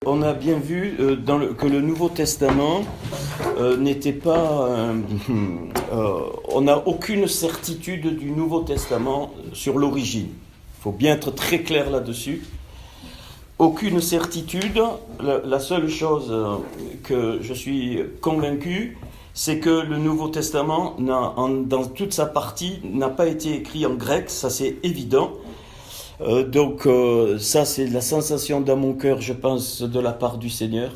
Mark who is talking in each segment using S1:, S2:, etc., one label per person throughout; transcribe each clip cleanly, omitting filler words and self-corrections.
S1: On a bien vu que le Nouveau Testament n'était pas... on n'a aucune certitude du Nouveau Testament sur l'origine. Il faut bien être très clair là-dessus. Aucune certitude. La seule chose que je suis convaincu, c'est que le Nouveau Testament, dans toute sa partie, n'a pas été écrit en grec, ça c'est évident. Donc ça c'est la sensation dans mon cœur, je pense, de la part du Seigneur.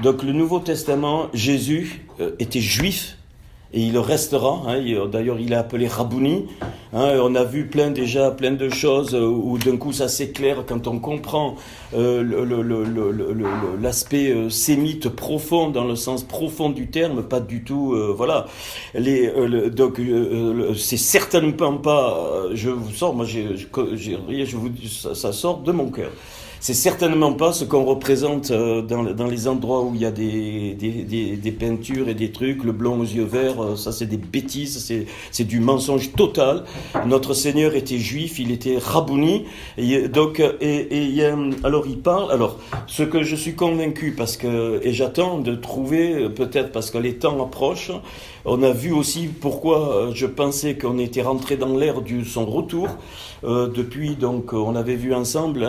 S1: Donc le Nouveau Testament, Jésus était juif et il le restera. D'ailleurs il est appelé Rabouni. On a vu plein de choses où d'un coup ça s'éclaire quand on comprend l'aspect sémite profond dans le sens profond du terme, pas du tout. Donc c'est certainement pas. Je vous sors, moi je vous dis, ça sort de mon cœur. C'est certainement pas ce qu'on représente dans les endroits où il y a des peintures et des trucs, le blond aux yeux verts, ça c'est des bêtises, c'est du mensonge total. Notre Seigneur était juif, il était rabouni, alors il parle. Alors, ce que je suis convaincu, et j'attends de trouver, peut-être parce que les temps approchent, on a vu aussi pourquoi je pensais qu'on était rentré dans l'ère de son retour, depuis, donc on avait vu ensemble,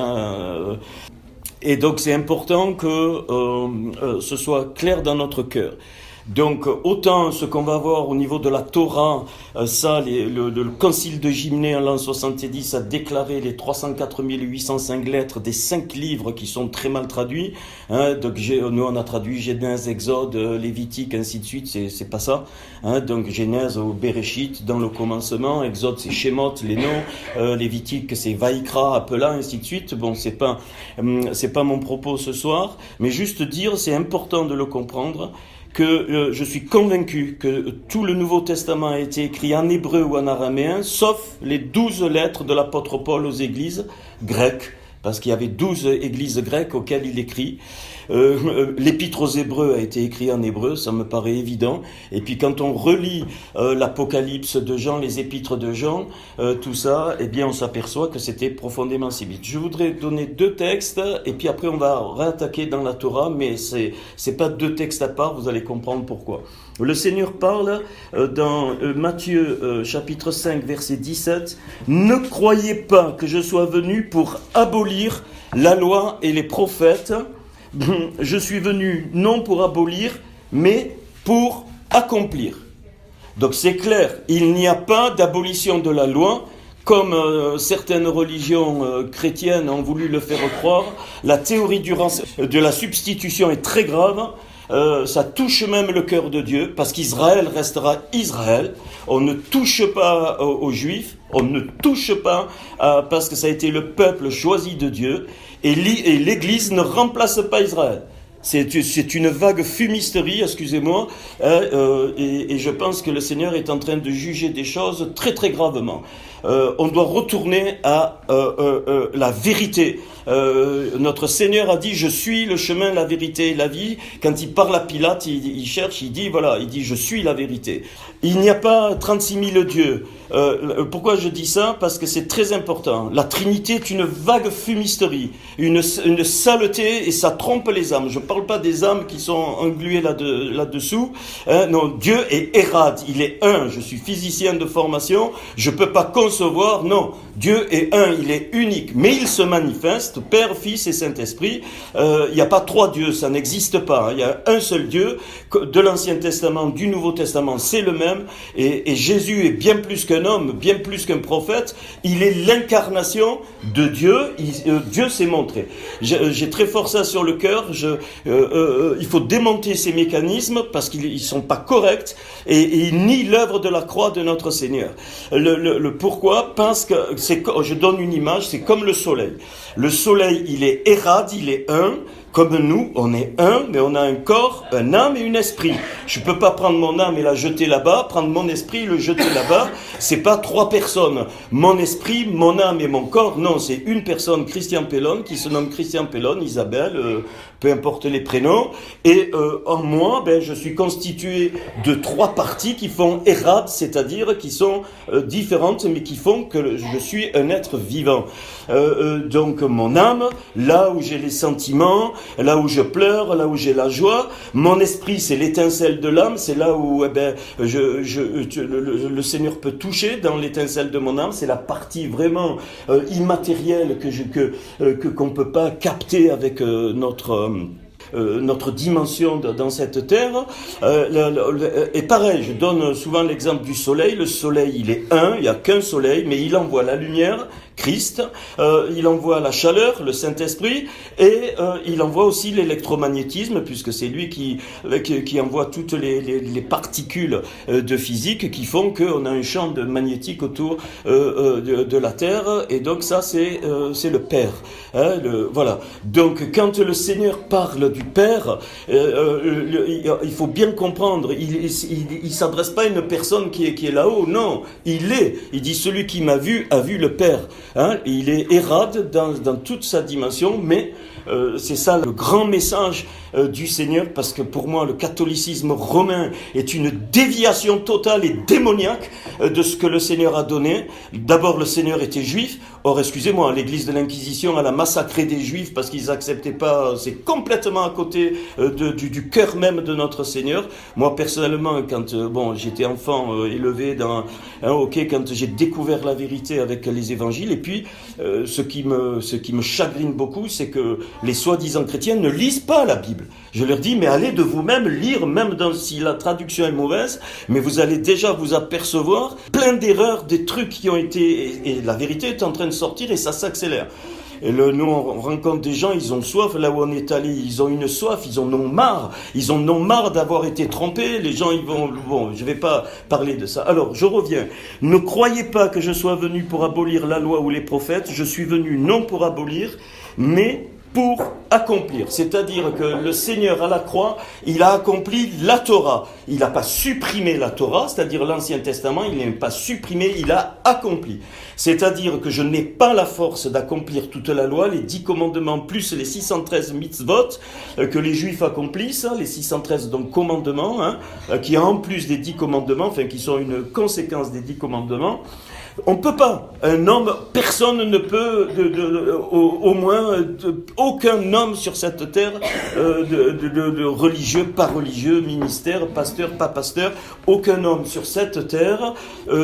S1: et donc c'est important que ce soit clair dans notre cœur. Donc autant ce qu'on va voir au niveau de la Torah, le concile de Gymnée en l'an 70 a déclaré les 304 805 lettres des 5 livres qui sont très mal traduits. Donc nous on a traduit Genèse, Exode, Lévitique, ainsi de suite, c'est pas ça. Donc Genèse au Bereshit, dans le commencement, Exode c'est Shemot, les noms, Lévitique c'est Vaïkra, Appela, ainsi de suite. Bon, c'est pas mon propos ce soir, mais juste dire, c'est important de le comprendre, que je suis convaincu que tout le Nouveau Testament a été écrit en hébreu ou en araméen, sauf les 12 lettres de l'apôtre Paul aux églises grecques, parce qu'il y avait 12 églises grecques auxquelles il écrit. L'épître aux Hébreux a été écrit en hébreu, ça me paraît évident. Et puis quand on relit l'Apocalypse de Jean, les épîtres de Jean, tout ça, eh bien on s'aperçoit que c'était profondément sémite. Je voudrais donner 2 textes, et puis après on va réattaquer dans la Torah, mais c'est pas 2 textes à part, vous allez comprendre pourquoi. Le Seigneur parle dans Matthieu chapitre 5 verset 17, « Ne croyez pas que je sois venu pour abolir la loi et les prophètes. Je suis venu non pour abolir, mais pour accomplir. » Donc c'est clair, il n'y a pas d'abolition de la loi, comme certaines religions chrétiennes ont voulu le faire croire. La théorie de la substitution est très grave. Ça touche même le cœur de Dieu, parce qu'Israël restera Israël. On ne touche pas aux Juifs, on ne touche pas parce que ça a été le peuple choisi de Dieu, et l'Église ne remplace pas Israël. C'est une vague fumisterie, excusez-moi, et je pense que le Seigneur est en train de juger des choses très très gravement. On doit retourner à la vérité. Notre Seigneur a dit « Je suis le chemin, la vérité et la vie ». Quand il parle à Pilate, il cherche, il dit « Je suis la vérité ». Il n'y a pas 36 000 dieux. Pourquoi je dis ça? Parce que c'est très important. La Trinité est une vague fumisterie, une saleté, et ça trompe les âmes. Je ne parle pas des âmes qui sont engluées là-dessous. Non, Dieu est érad, il est un. Je suis physicien de formation, je ne peux pas concevoir, non. Dieu est un, il est unique, mais il se manifeste, Père, Fils et Saint-Esprit. Il n'y a pas 3 dieux, ça n'existe pas. Il y a un seul Dieu, de l'Ancien Testament, du Nouveau Testament, c'est le même. Et Jésus est bien plus qu'un homme, bien plus qu'un prophète. Il est l'incarnation de Dieu. Dieu s'est montré. J'ai très fort ça sur le cœur. Il faut démonter ces mécanismes parce qu'ils sont pas corrects et ils nient l'œuvre de la croix de notre Seigneur. Pourquoi? Parce que je donne une image, c'est comme le soleil. Le soleil, il est érad, il est un. Comme nous, on est un, mais on a un corps, un âme et un esprit. Je peux pas prendre mon âme et la jeter là-bas, prendre mon esprit et le jeter là-bas. C'est pas 3 personnes. Mon esprit, mon âme et mon corps, non, c'est une personne, Christian Pellon, qui se nomme Christian Pellon, Isabelle, peu importe les prénoms. Et en moi, je suis constitué de 3 parties qui font érad, c'est-à-dire qui sont différentes, mais qui font que je suis un être vivant. Donc mon âme, là où j'ai les sentiments, là où je pleure, là où j'ai la joie. Mon esprit, c'est l'étincelle de l'âme, c'est là où le Seigneur peut toucher dans l'étincelle de mon âme. C'est la partie vraiment immatérielle qu'on peut pas capter avec notre dimension dans cette terre. Et pareil, je donne souvent l'exemple du soleil. Le soleil, il est un, il n'y a qu'un soleil, mais il envoie la lumière, Christ, il envoie la chaleur, le Saint-Esprit, et il envoie aussi l'électromagnétisme, puisque c'est lui qui envoie toutes les particules de physique qui font qu'on a un champ magnétique autour de la Terre, et donc ça c'est le Père. Voilà. Donc quand le Seigneur parle du Père, il faut bien comprendre, il s'adresse pas à une personne qui est là-haut, non, il dit celui qui m'a vu a vu le Père. Il est érade dans toute sa dimension, mais c'est ça le grand message du Seigneur, parce que pour moi le catholicisme romain est une déviation totale et démoniaque de ce que le Seigneur a donné. D'abord le Seigneur était juif, or excusez-moi, l'église de l'Inquisition elle a massacré des juifs parce qu'ils acceptaient pas, c'est complètement à côté du cœur même de notre Seigneur. Moi personnellement quand j'étais enfant élevé quand j'ai découvert la vérité avec les évangiles, et puis ce qui me chagrine beaucoup, c'est que les soi-disant chrétiens ne lisent pas la Bible. Je leur dis, mais allez de vous-même lire, même si la traduction est mauvaise, mais vous allez déjà vous apercevoir plein d'erreurs, des trucs qui ont été... Et la vérité est en train de sortir et ça s'accélère. Et nous, on rencontre des gens, ils ont soif, là où on est allé, ils ont une soif, ils en ont marre d'avoir été trompés, les gens, je vais pas parler de ça. Alors, je reviens. Ne croyez pas que je sois venu pour abolir la loi ou les prophètes, je suis venu non pour abolir, mais pour accomplir. C'est-à-dire que le Seigneur à la croix, il a accompli la Torah. Il n'a pas supprimé la Torah, c'est-à-dire l'Ancien Testament, il n'a pas supprimé, il a accompli. C'est-à-dire que je n'ai pas la force d'accomplir toute la loi, les 10 commandements plus les 613 mitzvot que les Juifs accomplissent, les 613 donc commandements, qui en plus des 10 commandements, qui sont une conséquence des 10 commandements. On peut pas. Un homme, personne ne peut, aucun homme sur cette terre, de religieux, pas religieux, ministère, pasteur, pas pasteur, aucun homme sur cette terre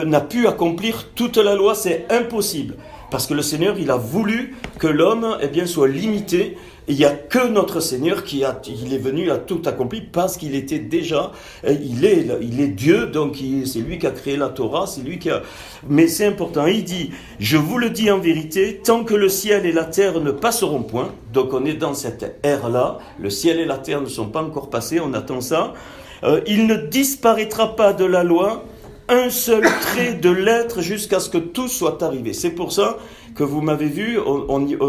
S1: n'a pu accomplir toute la loi. C'est impossible. Parce que le Seigneur, il a voulu que l'homme, soit limité. Il n'y a que notre Seigneur il est venu à tout accompli parce qu'il était déjà, il est Dieu, donc c'est lui qui a créé la Torah, c'est lui qui a... Mais c'est important, il dit, je vous le dis en vérité, tant que le ciel et la terre ne passeront point, donc on est dans cette ère-là, le ciel et la terre ne sont pas encore passés, on attend ça, il ne disparaîtra pas de la loi un seul trait de lettre jusqu'à ce que tout soit arrivé. C'est pour ça que vous m'avez vu,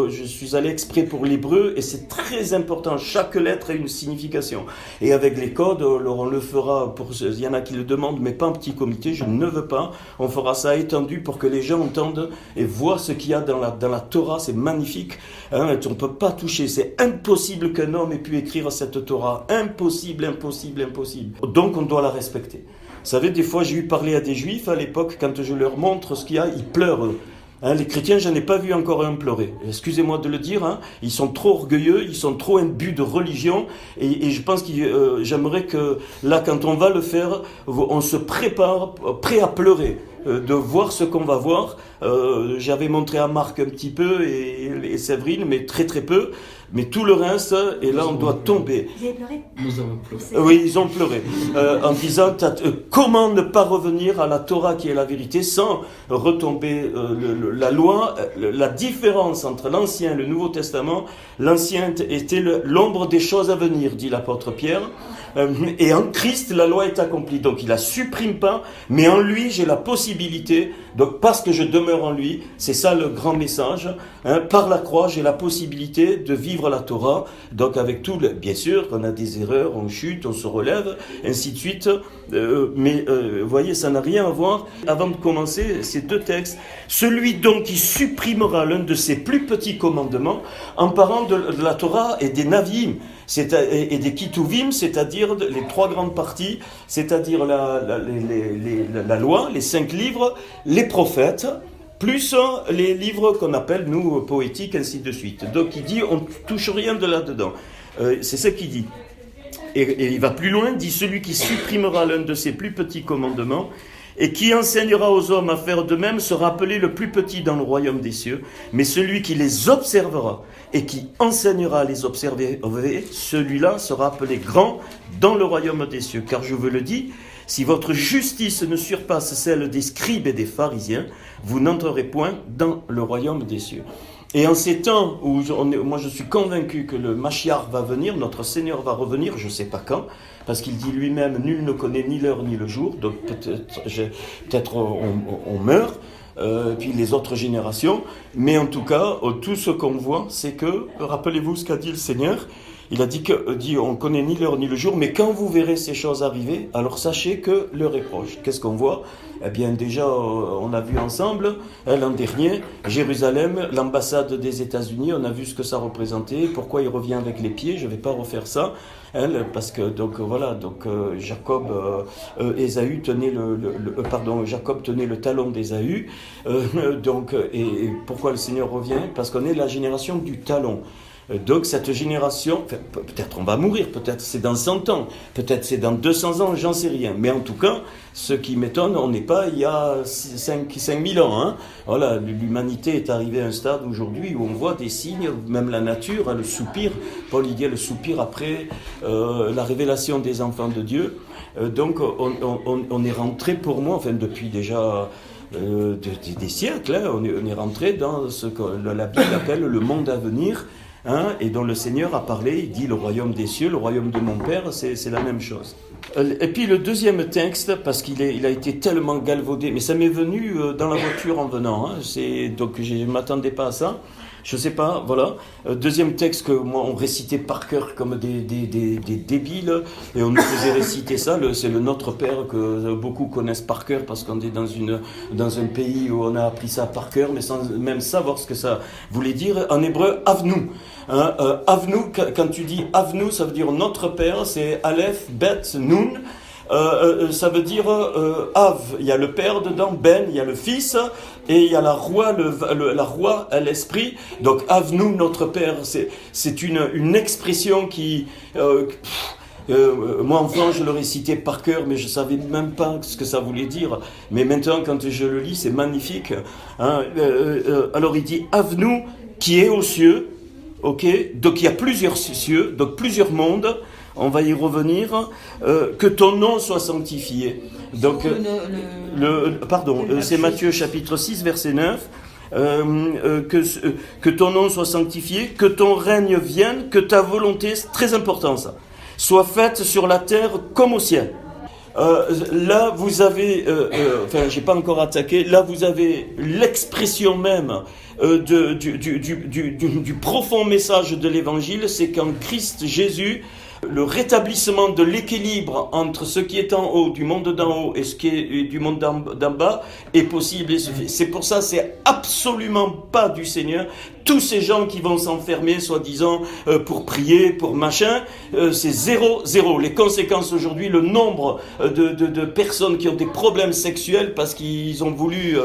S1: je suis allé exprès pour l'hébreu, et c'est très important, chaque lettre a une signification. Et avec les codes, alors on le fera, il y en a qui le demandent, mais pas en petit comité, je ne veux pas, on fera ça étendu pour que les gens entendent et voient ce qu'il y a dans la Torah, c'est magnifique, on ne peut pas toucher, c'est impossible qu'un homme ait pu écrire cette Torah, impossible. Donc on doit la respecter. Vous savez, des fois, j'ai eu parlé à des juifs à l'époque, quand je leur montre ce qu'il y a, ils pleurent. Les chrétiens, je n'ai pas vu encore un pleurer. Excusez-moi de le dire, ils sont trop orgueilleux, ils sont trop imbus de religion, et je pense que j'aimerais que là, quand on va le faire, on se prépare, prêt à pleurer, de voir ce qu'on va voir. J'avais montré à Marc un petit peu et Séverine, mais très peu. Mais tout le reste, et là on doit tomber.
S2: Vous avez pleuré ?
S3: Nous avons pleuré.
S1: Oui, ils ont pleuré. En disant, comment ne pas revenir à la Torah qui est la vérité sans retomber la loi. La différence entre l'Ancien et le Nouveau Testament, l'Ancien était l'ombre des choses à venir, dit l'apôtre Pierre. Et en Christ, la loi est accomplie. Donc il la supprime pas, mais en lui, j'ai la possibilité, donc parce que je demeure en lui, c'est ça le grand message, par la croix, j'ai la possibilité de vivre la Torah, donc avec tout, bien sûr, qu'on a des erreurs, on chute, on se relève, ainsi de suite, mais vous voyez, ça n'a rien à voir. Avant de commencer ces deux textes, celui donc qui supprimera l'un de ses plus petits commandements, en parlant de la Torah et des Navim, et des Kituvim, c'est-à-dire les trois grandes parties, c'est-à-dire la loi, les 5 livres, les prophètes, plus les livres qu'on appelle, nous, poétiques, ainsi de suite. Donc il dit, on ne touche rien de là-dedans. C'est ce qu'il dit. Et il va plus loin, dit, celui qui supprimera l'un de ses plus petits commandements et qui enseignera aux hommes à faire de même sera appelé le plus petit dans le royaume des cieux, mais celui qui les observera et qui enseignera à les observer, celui-là sera appelé grand dans le royaume des cieux. Car je vous le dis, si votre justice ne surpasse celle des scribes et des pharisiens, vous n'entrerez point dans le royaume des cieux. Et en ces temps où moi je suis convaincu que le Mashiach va venir, notre Seigneur va revenir, je ne sais pas quand, parce qu'il dit lui-même, nul ne connaît ni l'heure ni le jour, donc peut-être on meurt, puis les autres générations, mais en tout cas, tout ce qu'on voit, c'est que, rappelez-vous ce qu'a dit le Seigneur, il a dit on connaît ni l'heure ni le jour, mais quand vous verrez ces choses arriver, alors sachez que l'heure est proche. Qu'est-ce qu'on voit ? Eh bien déjà, on a vu ensemble, l'an dernier, Jérusalem, l'ambassade des États-Unis, on a vu ce que ça représentait, pourquoi il revient avec les pieds, je ne vais pas refaire ça, parce que Ésaü tenait Jacob tenait le talon d'Ésaü, et pourquoi le Seigneur revient ? Parce qu'on est la génération du talon. Donc cette génération, peut-être on va mourir, peut-être c'est dans 100 ans, peut-être c'est dans 200 ans, j'en sais rien. Mais en tout cas, ce qui m'étonne, on n'est pas il y a 5000 ans. Hein. Voilà, l'humanité est arrivée à un stade aujourd'hui où on voit des signes, même la nature, le soupir. Paul il dit le soupir après la révélation des enfants de Dieu. Donc on est rentré pour moi, enfin depuis déjà... des siècles, hein, on est rentré dans ce que la Bible appelle le monde à venir, hein, et dont le Seigneur a parlé, il dit le royaume des cieux, le royaume de mon Père, c'est la même chose. Et puis le deuxième texte, parce qu'il a été tellement galvaudé, mais ça m'est venu dans la voiture en venant, hein, donc je ne m'attendais pas à ça. Je sais pas, voilà. Deuxième texte que moi on récitait par cœur comme des débiles, et on nous faisait réciter ça, c'est le Notre Père que beaucoup connaissent par cœur parce qu'on est dans un pays où on a appris ça par cœur, mais sans même savoir ce que ça voulait dire. En hébreu, Avnu. Hein, Avnu, quand tu dis Avnu, ça veut dire Notre Père, c'est Aleph, Bet, Nun. Ça veut dire Av, il y a le Père dedans, Ben, il y a le Fils, et il y a la Roi, la Roi, l'Esprit. Donc Avnu, notre Père, c'est une expression qui... moi enfant je le récitais par cœur, mais je ne savais même pas ce que ça voulait dire. Mais maintenant quand je le lis, c'est magnifique. Hein. Alors il dit Avnu qui est aux cieux, ok. Donc il y a plusieurs cieux, donc plusieurs mondes. On va y revenir. Que ton nom soit sanctifié. Donc, c'est Matthieu chapitre 6, verset 9. Que ton nom soit sanctifié, que ton règne vienne, que ta volonté, c'est très important ça, soit faite sur la terre comme au ciel. Là, vous avez, j'ai pas encore attaqué, là vous avez l'expression même du profond message de l'évangile, c'est qu'en Christ Jésus, le rétablissement de l'équilibre entre ce qui est en haut, du monde d'en haut, et ce qui est du monde d'en bas est possible. C'est pour ça, c'est absolument pas du Seigneur. Tous ces gens qui vont s'enfermer, soi-disant, pour prier, pour machin, c'est 0. Les conséquences aujourd'hui, le nombre de personnes qui ont des problèmes sexuels parce qu'ils ont voulu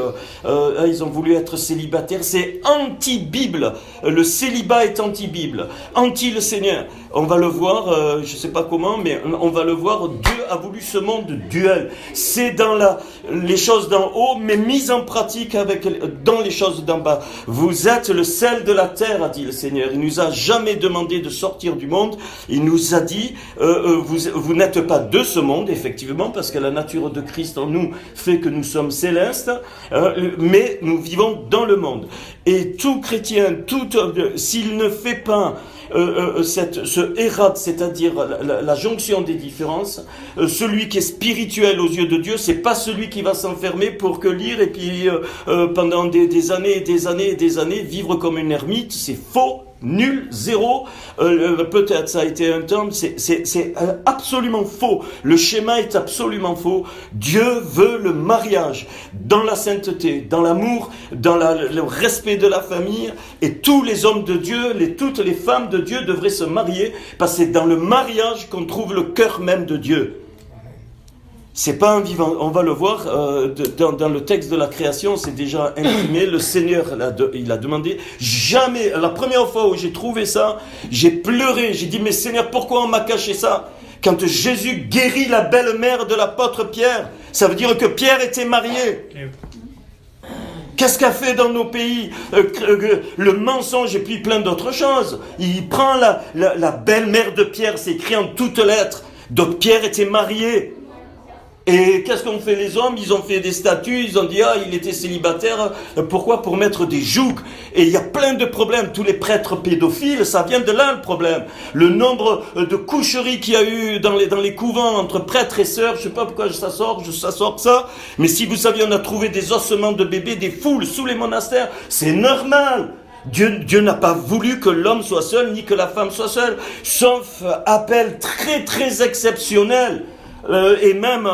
S1: être célibataires, c'est anti-Bible. Le célibat est anti-Bible, anti le Seigneur. On va le voir, je ne sais pas comment, mais on va le voir, Dieu a voulu ce monde duel. C'est dans les choses d'en haut, mais mis en pratique dans les choses d'en bas. Vous êtes le sel de la terre, a dit le Seigneur. Il nous a jamais demandé de sortir du monde. Il nous a dit, vous n'êtes pas de ce monde, effectivement, parce que la nature de Christ en nous fait que nous sommes célestes, mais nous vivons dans le monde. Et tout chrétien, s'il ne fait pas ce hérat, c'est-à-dire la jonction des différences, celui qui est spirituel aux yeux de Dieu, c'est pas celui qui va s'enfermer pour que lire et puis pendant des années et des années et des années vivre comme une ermite. C'est faux, nul, zéro. Peut-être ça a été un temps, c'est absolument faux. Le schéma est absolument faux. Dieu veut le mariage dans la sainteté, dans l'amour, dans le respect de la famille, et tous les hommes de Dieu, toutes les femmes de Dieu devraient se marier, parce que c'est dans le mariage qu'on trouve le cœur même de Dieu. C'est pas un vivant. On va le voir dans le texte de la création, c'est déjà imprimé. Le Seigneur, il a demandé. Jamais, la première fois où j'ai trouvé ça, j'ai pleuré. J'ai dit, mais Seigneur, pourquoi on m'a caché ça? Quand Jésus guérit la belle-mère de l'apôtre Pierre, ça veut dire que Pierre était marié. Qu'est-ce qu'a fait dans nos pays le mensonge et puis plein d'autres choses. Il prend la belle-mère de Pierre, c'est écrit en toutes lettres. Donc Pierre était marié. Et qu'est-ce qu'ont fait les hommes? Ils ont fait des statues, ils ont dit, il était célibataire. Pourquoi? Pour mettre des jougs. Et il y a plein de problèmes. Tous les prêtres pédophiles, ça vient de là le problème. Le nombre de coucheries qu'il y a eu dans les couvents entre prêtres et sœurs, je sais pas pourquoi ça sort ça. Mais si vous saviez, on a trouvé des ossements de bébés, des foules sous les monastères. C'est normal. Dieu n'a pas voulu que l'homme soit seul, ni que la femme soit seule. Sauf appel très très exceptionnel. Et même,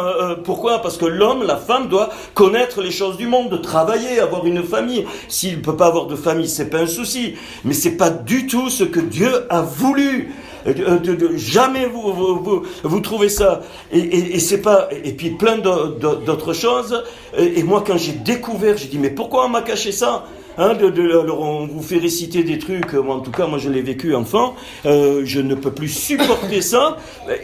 S1: pourquoi? Parce que l'homme, la femme doit connaître les choses du monde, travailler, avoir une famille. S'il ne peut pas avoir de famille, c'est pas un souci. Mais c'est pas du tout ce que Dieu a voulu. Jamais vous trouvez ça. Et c'est pas, et puis plein d'autres choses. Et moi, quand j'ai découvert, j'ai dit, mais pourquoi on m'a caché ça? Alors on vous fait réciter des trucs, en tout cas moi je l'ai vécu enfant, je ne peux plus supporter ça,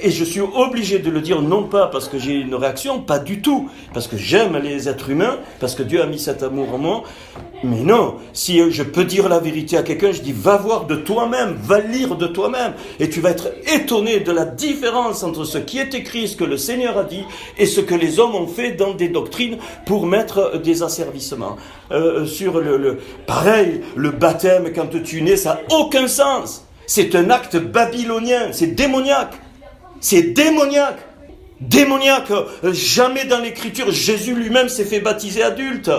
S1: et je suis obligé de le dire, non pas parce que j'ai une réaction, pas du tout, parce que j'aime les êtres humains, parce que Dieu a mis cet amour en moi, mais non, si je peux dire la vérité à quelqu'un, je dis va voir de toi-même, va lire de toi-même, et tu vas être étonné de la différence entre ce qui est écrit, ce que le Seigneur a dit, et ce que les hommes ont fait dans des doctrines pour mettre des asservissements. Sur pareil, le baptême quand tu nais, ça n'a aucun sens. C'est un acte babylonien, c'est démoniaque. C'est démoniaque. Démoniaque. Jamais dans l'écriture, Jésus lui-même s'est fait baptiser adulte.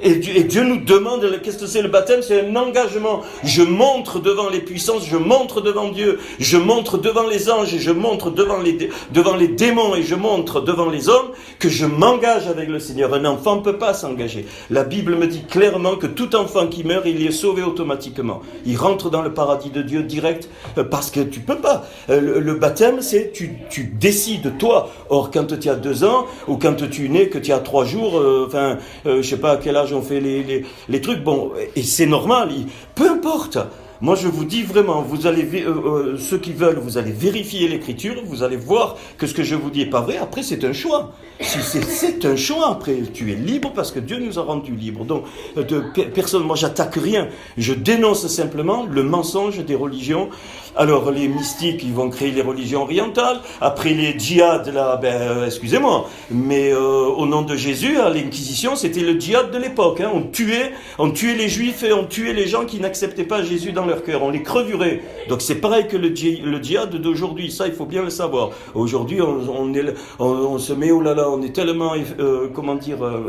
S1: Et Dieu nous demande, qu'est-ce que c'est le baptême? C'est un engagement. Je montre devant les puissances, je montre devant Dieu, je montre devant les anges, et je montre devant les démons, et je montre devant les hommes que je m'engage avec le Seigneur. Un enfant ne peut pas s'engager. La Bible me dit clairement que tout enfant qui meurt, il est sauvé automatiquement. Il rentre dans le paradis de Dieu direct, parce que tu peux pas. Le baptême, c'est tu décides toi. Or, quand tu as 2 ans, ou quand tu es né, que tu as 3 jours, je sais pas à quel âge on fait les trucs, bon, et c'est normal, peu importe. Moi, je vous dis vraiment, vous allez ceux qui veulent, vous allez vérifier l'écriture, vous allez voir que ce que je vous dis est pas vrai. Après, c'est un choix. C'est un choix. Après, tu es libre parce que Dieu nous a rendus libres. Donc, personne, moi, j'attaque rien. Je dénonce simplement le mensonge des religions. Alors, les mystiques, ils vont créer les religions orientales. Après, les djihad, là, excusez-moi, mais au nom de Jésus, à l'Inquisition, c'était le djihad de l'époque. On tuait les Juifs et on tuait les gens qui n'acceptaient pas Jésus dans leur cœur. On les crevurait. Donc, c'est pareil que le djihad d'aujourd'hui. Ça, il faut bien le savoir. Aujourd'hui, on se met, oh là là, on est tellement,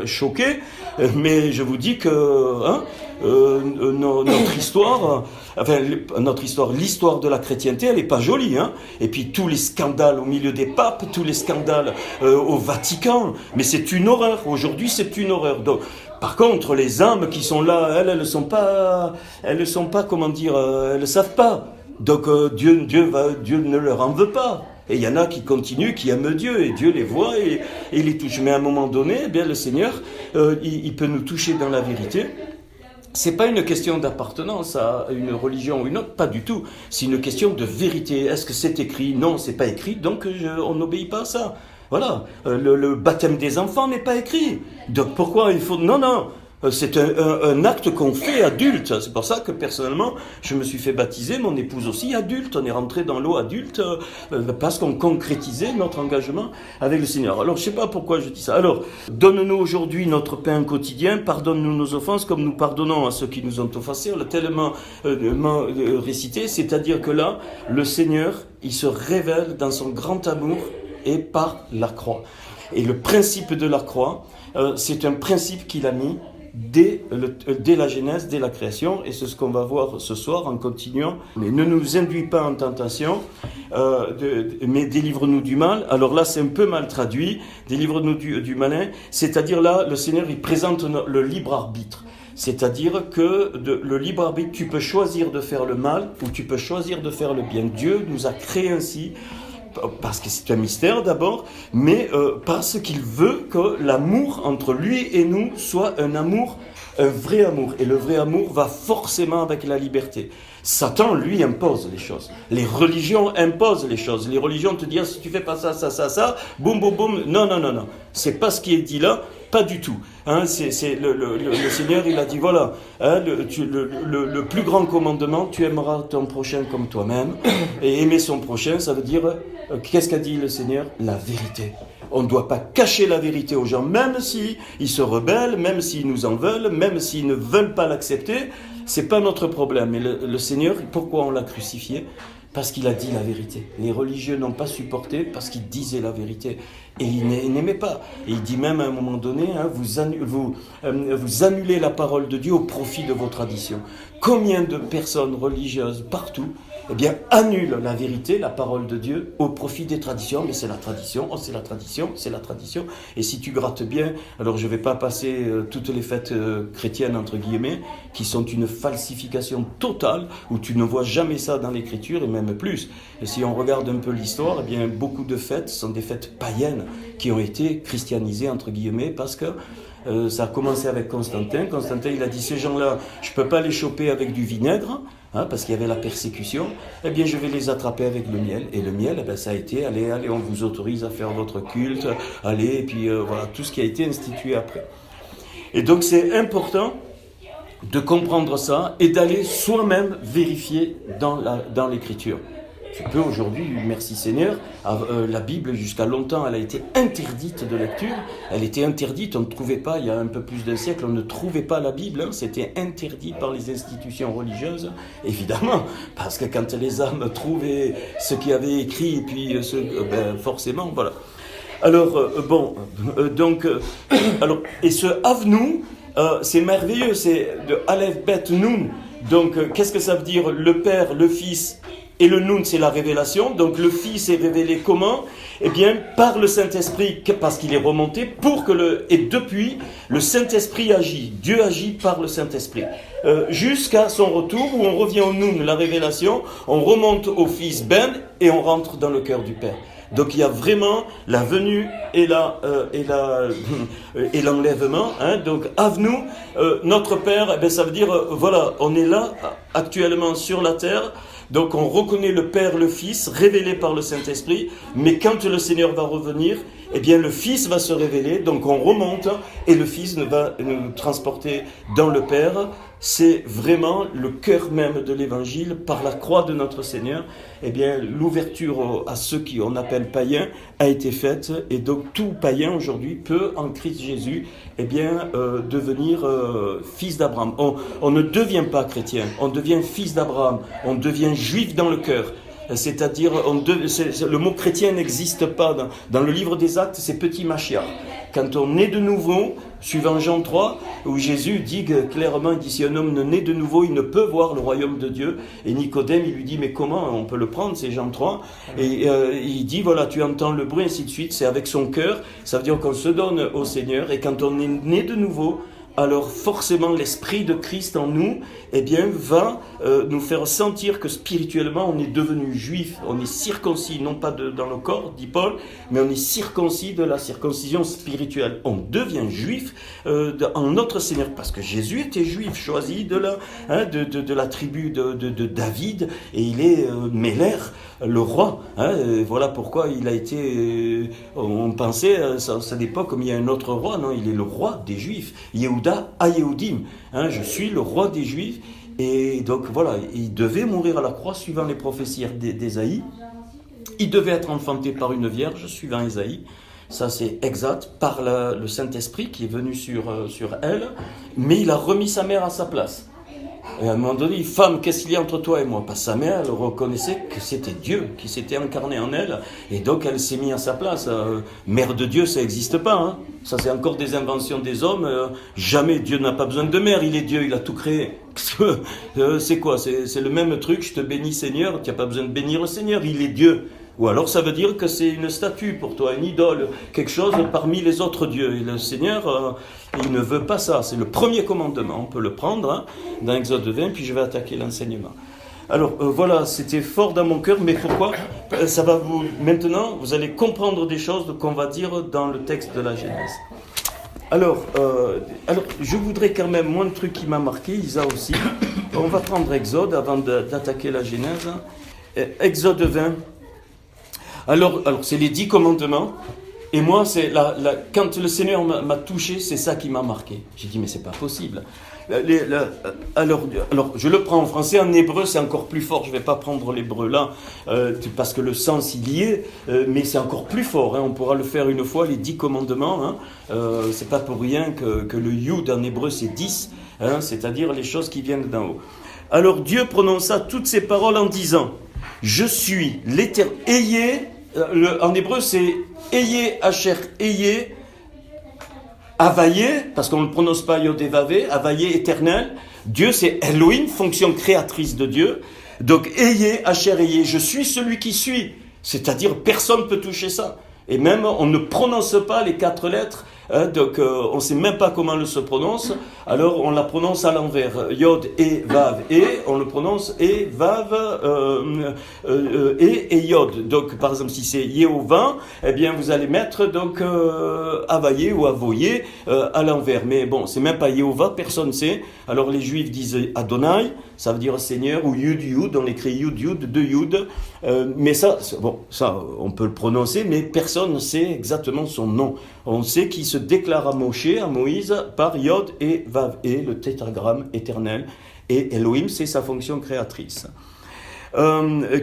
S1: choqués. Mais je vous dis que, notre histoire, l'histoire de la chrétienté, elle est pas jolie, hein. Et puis tous les scandales au milieu des papes, tous les scandales au Vatican, mais c'est une horreur. Aujourd'hui, c'est une horreur. Donc, par contre, les âmes qui sont là, elles ne sont pas, elles ne savent pas. Donc Dieu ne leur en veut pas. Et il y en a qui continuent, qui aiment Dieu, et Dieu les voit et les touche. Mais à un moment donné, eh bien, le Seigneur, il peut nous toucher dans la vérité. C'est pas une question d'appartenance à une religion ou une autre, pas du tout. C'est une question de vérité. Est-ce que c'est écrit? Non, c'est pas écrit, donc on n'obéit pas à ça. Voilà. Le baptême des enfants n'est pas écrit. Donc pourquoi il faut... Non. C'est un acte qu'on fait adulte. C'est pour ça que personnellement, je me suis fait baptiser, mon épouse aussi adulte. On est rentré dans l'eau adulte parce qu'on concrétisait notre engagement avec le Seigneur. Alors, je sais pas pourquoi je dis ça. Alors, donne-nous aujourd'hui notre pain quotidien, pardonne-nous nos offenses comme nous pardonnons à ceux qui nous ont offensés. On l'a tellement récité, c'est-à-dire que là, le Seigneur, il se révèle dans son grand amour et par la croix. Et le principe de la croix, c'est un principe qu'il a mis dès la Genèse, dès la création, et c'est ce qu'on va voir ce soir en continuant. Mais ne nous induis pas en tentation, mais délivre-nous du mal. Alors là, c'est un peu mal traduit, délivre-nous du malin, c'est-à-dire là, le Seigneur, il présente le libre arbitre. C'est-à-dire que le libre arbitre, tu peux choisir de faire le mal ou tu peux choisir de faire le bien. Dieu nous a créés ainsi parce que c'est un mystère d'abord, mais parce qu'il veut que l'amour entre lui et nous soit un vrai amour. Et le vrai amour va forcément avec la liberté. Satan, lui, impose les choses. Les religions imposent les choses. Les religions te disent, si tu fais pas ça, ça, ça, ça, boum, boum, boum. Non, non, non, non. C'est pas ce qui est dit là, pas du tout. Hein, le Seigneur, il a dit, voilà, hein, le plus grand commandement, tu aimeras ton prochain comme toi-même. Et aimer son prochain, ça veut dire, qu'est-ce qu'a dit le Seigneur? La vérité. On ne doit pas cacher la vérité aux gens, même s'ils se rebellent, même s'ils nous en veulent, même s'ils ne veulent pas l'accepter. C'est pas notre problème. Mais le Seigneur, pourquoi on l'a crucifié? Parce qu'il a dit la vérité. Les religieux n'ont pas supporté parce qu'il disait la vérité. Et il n'aimait pas. Et il dit même à un moment donné, hein, vous annulez la parole de Dieu au profit de vos traditions. Combien de personnes religieuses partout, eh bien, annulent la vérité, la parole de Dieu, au profit des traditions. Mais c'est la tradition, oh, c'est la tradition, c'est la tradition. Et si tu grattes bien, alors je ne vais pas passer toutes les fêtes chrétiennes, entre guillemets, qui sont une falsification totale, où tu ne vois jamais ça dans l'Écriture, et même plus. Et si on regarde un peu l'histoire, eh bien, beaucoup de fêtes sont des fêtes païennes, qui ont été christianisées, entre guillemets, parce que ça a commencé avec Constantin. Constantin, il a dit, ces gens-là, je ne peux pas les choper avec du vinaigre, hein, parce qu'il y avait la persécution, eh bien je vais les attraper avec le miel. Et le miel, eh bien, ça a été, allez, on vous autorise à faire votre culte, allez, et puis voilà, tout ce qui a été institué après. Et donc c'est important de comprendre ça et d'aller soi-même vérifier dans l'Écriture. Tu peux aujourd'hui, merci Seigneur, la Bible jusqu'à longtemps, elle a été interdite de lecture, elle était interdite, on ne trouvait pas, il y a un peu plus d'un siècle, on ne trouvait pas la Bible, hein, c'était interdit par les institutions religieuses, évidemment, parce que quand les âmes trouvaient ce qu'il y avait écrit, et puis forcément, voilà. Alors, et ce Avnou, c'est merveilleux, c'est de Aleph Bet Nun, donc qu'est-ce que ça veut dire? Le Père, le Fils, et le Nun, c'est la révélation. Donc le Fils est révélé comment? Eh bien, par le Saint-Esprit, parce qu'il est remonté, et depuis, le Saint-Esprit agit. Dieu agit par le Saint-Esprit. Jusqu'à son retour, où on revient au Nun, la révélation, on remonte au Fils Ben, et on rentre dans le cœur du Père. Donc il y a vraiment la venue et l'enlèvement. Hein. Donc Avnou, notre Père, eh bien, ça veut dire, voilà, on est là, actuellement sur la terre. Donc on reconnaît le Père, le Fils, révélé par le Saint-Esprit, mais quand le Seigneur va revenir, eh bien le Fils va se révéler, donc on remonte, et le Fils va nous transporter dans le Père. C'est vraiment le cœur même de l'Évangile, par la croix de notre Seigneur. Eh bien, l'ouverture à ceux qu'on appelle païens a été faite, et donc tout païen aujourd'hui peut, en Christ Jésus, eh bien, devenir fils d'Abraham. On ne devient pas chrétien, on devient fils d'Abraham, on devient juif dans le cœur. C'est-à-dire, le mot chrétien n'existe pas. Dans le livre des Actes, c'est petit Machiach. Quand on naît de nouveau, suivant Jean 3, où Jésus dit clairement, il dit, si un homme ne naît de nouveau, il ne peut voir le royaume de Dieu. Et Nicodème, il lui dit, mais comment on peut le prendre, c'est Jean 3. Et il dit, voilà, tu entends le bruit, ainsi de suite, c'est avec son cœur. Ça veut dire qu'on se donne au Seigneur. Et quand on est né de nouveau, alors forcément l'Esprit de Christ en nous, eh bien, va nous faire sentir que spirituellement on est devenu juif, on est circoncis, non pas dans le corps, dit Paul, mais on est circoncis de la circoncision spirituelle. On devient juif en notre Seigneur, parce que Jésus était juif, choisi de la tribu de David, et il est Méler, le roi. Voilà pourquoi il a été, on pensait à cette époque comme il y a un autre roi, non, il est le roi des Juifs, Yehuda ha-Yehudim, je suis le roi des Juifs. Et donc voilà, il devait mourir à la croix suivant les prophéties d'Ésaïe. Il devait être enfanté par une vierge suivant Ésaïe. Ça c'est exact, par le Saint-Esprit qui est venu sur elle. Mais il a remis sa mère à sa place. Et à un moment donné, femme, qu'est-ce qu'il y a entre toi et moi? Parce que sa mère, elle reconnaissait que c'était Dieu qui s'était incarné en elle. Et donc, elle s'est mise à sa place. Mère de Dieu, ça n'existe pas. Hein. Ça, c'est encore des inventions des hommes. Jamais Dieu n'a pas besoin de mère. Il est Dieu, il a tout créé. C'est quoi? C'est le même truc. Je te bénis, Seigneur. Tu n'as pas besoin de bénir le Seigneur. Il est Dieu. Ou alors ça veut dire que c'est une statue pour toi, une idole, quelque chose parmi les autres dieux. Et le Seigneur, il ne veut pas ça. C'est le premier commandement. On peut le prendre dans Exode 20, puis je vais attaquer l'enseignement. Alors voilà, c'était fort dans mon cœur, mais pourquoi? ça va vous... Maintenant, vous allez comprendre des choses qu'on va dire dans le texte de la Genèse. Alors, je voudrais quand même, moi, un truc qui m'a marqué, Isa aussi. On va prendre Exode avant d'attaquer la Genèse. Exode 20. Alors c'est les 10 commandements. Et moi, quand le Seigneur m'a touché, c'est ça qui m'a marqué. J'ai dit, mais c'est pas possible. Alors, je le prends en français, en hébreu, c'est encore plus fort. Je vais pas prendre l'hébreu là, parce que le sens, il y est, mais c'est encore plus fort. Hein. On pourra le faire une fois, les 10 commandements. Hein. C'est pas pour rien que le yud en hébreu, c'est 10, hein, c'est-à-dire les choses qui viennent d'en haut. Alors, Dieu prononça toutes ces paroles en disant, je suis l'Éternel. Ayez, en hébreu, c'est ayez, Asher, ayez, Availlé, parce qu'on ne le prononce pas Yodévavé, Availlé, éternel. Dieu, c'est Elohim, fonction créatrice de Dieu. Donc, ayez, Asher, ayez, je suis celui qui suis. C'est-à-dire, personne ne peut toucher ça. Et même, on ne prononce pas les 4 lettres. Hein, donc, on ne sait même pas comment elle se prononce. Alors, on la prononce à l'envers. Yod et Vav. Et, on le prononce et Vav et Yod. Donc, par exemple, si c'est Yehovah, eh bien, vous allez mettre donc Availlé ou Avoyé à l'envers. Mais bon, c'est même pas Yehovah, personne ne sait. Alors, les Juifs disent Adonai, ça veut dire Seigneur, ou Yud Yud, on écrit Yud Yud, 2 Yud. Mais ça, on peut le prononcer, mais personne ne sait exactement son nom. On sait qu'il se déclare à Moïse, par Yod et Vav, et le tétragramme éternel. Et Elohim, c'est sa fonction créatrice.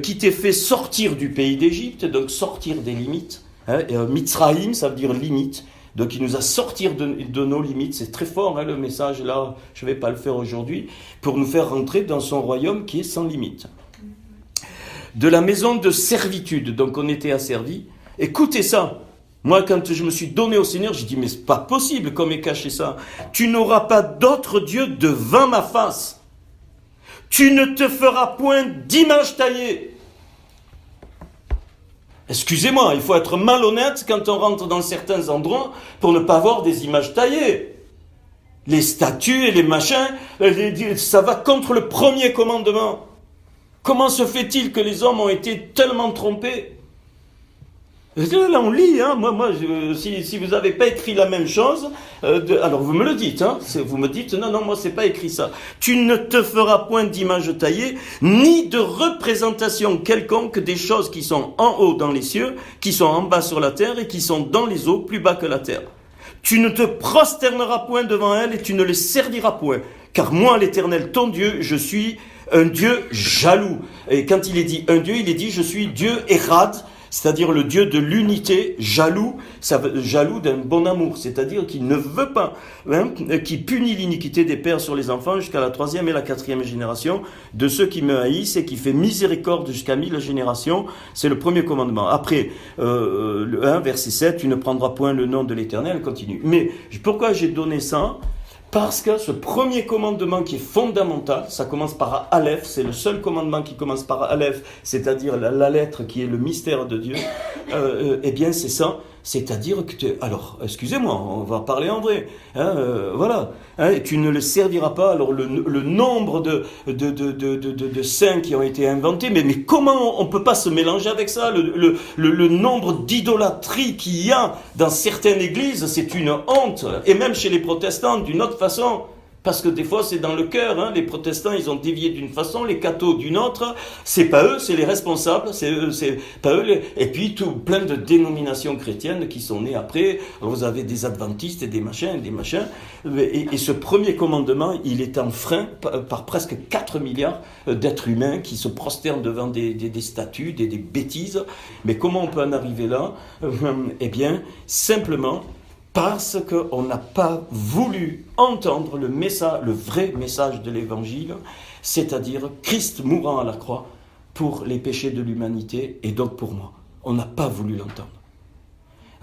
S1: Qui t'ait fait sortir du pays d'Égypte, donc sortir des limites. Hein, Mitzraïm, ça veut dire limite. Donc il nous a sortis de nos limites. C'est très fort, hein, le message là, je ne vais pas le faire aujourd'hui, pour nous faire rentrer dans son royaume qui est sans limite. De la maison de servitude, donc on était asservis. Écoutez ça. Moi, quand je me suis donné au Seigneur, j'ai dit, mais c'est pas possible qu'on m'ait caché ça. Tu n'auras pas d'autre Dieu devant ma face. Tu ne te feras point d'image taillée. Excusez-moi, il faut être malhonnête quand on rentre dans certains endroits pour ne pas voir des images taillées. Les statues et les machins, ça va contre le premier commandement. Comment se fait-il que les hommes ont été tellement trompés ? Là, on lit, hein. Si vous n'avez pas écrit la même chose, alors vous me le dites, hein. Vous me dites, non, moi c'est pas écrit ça. Tu ne te feras point d'image taillée, ni de représentation quelconque des choses qui sont en haut dans les cieux, qui sont en bas sur la terre et qui sont dans les eaux plus bas que la terre. Tu ne te prosterneras point devant elles et tu ne les serviras point. Car moi, l'Éternel, ton Dieu, je suis un Dieu jaloux. Et quand il est dit un Dieu, il est dit, je suis Dieu Érad, c'est-à-dire le Dieu de l'unité, jaloux, jaloux d'un bon amour, c'est-à-dire qu'il ne veut pas, hein, qui punit l'iniquité des pères sur les enfants jusqu'à la 3e et la 4e génération, de ceux qui me haïssent et qui fait miséricorde jusqu'à 1000 générations, c'est le premier commandement. Après, 1, verset 7, tu ne prendras point le nom de l'Éternel, continue. Mais pourquoi j'ai donné ça ? Parce que ce premier commandement qui est fondamental, ça commence par Aleph, c'est le seul commandement qui commence par Aleph, c'est-à-dire la lettre qui est le mystère de Dieu, eh bien c'est ça, c'est-à-dire que alors, excusez-moi, on va parler en vrai, hein, voilà, hein, tu ne le serviras pas, alors le nombre de saints qui ont été inventés, mais comment on peut pas se mélanger avec ça, le nombre d'idolâtries qu'il y a dans certaines églises, c'est une honte, et même chez les protestants, d'une autre façon, parce que des fois c'est dans le cœur, hein. Les protestants ils ont dévié d'une façon, les cathos d'une autre, c'est pas eux, c'est les responsables, c'est pas eux, et puis plein de dénominations chrétiennes qui sont nées après. Alors, vous avez des adventistes et des machins, et ce premier commandement il est enfreint par presque 4 milliards d'êtres humains qui se prosternent devant des statues, des bêtises. Mais comment on peut en arriver là ? Eh bien simplement parce qu'on n'a pas voulu entendre le vrai message de l'Évangile, c'est-à-dire Christ mourant à la croix pour les péchés de l'humanité et donc pour moi. On n'a pas voulu l'entendre.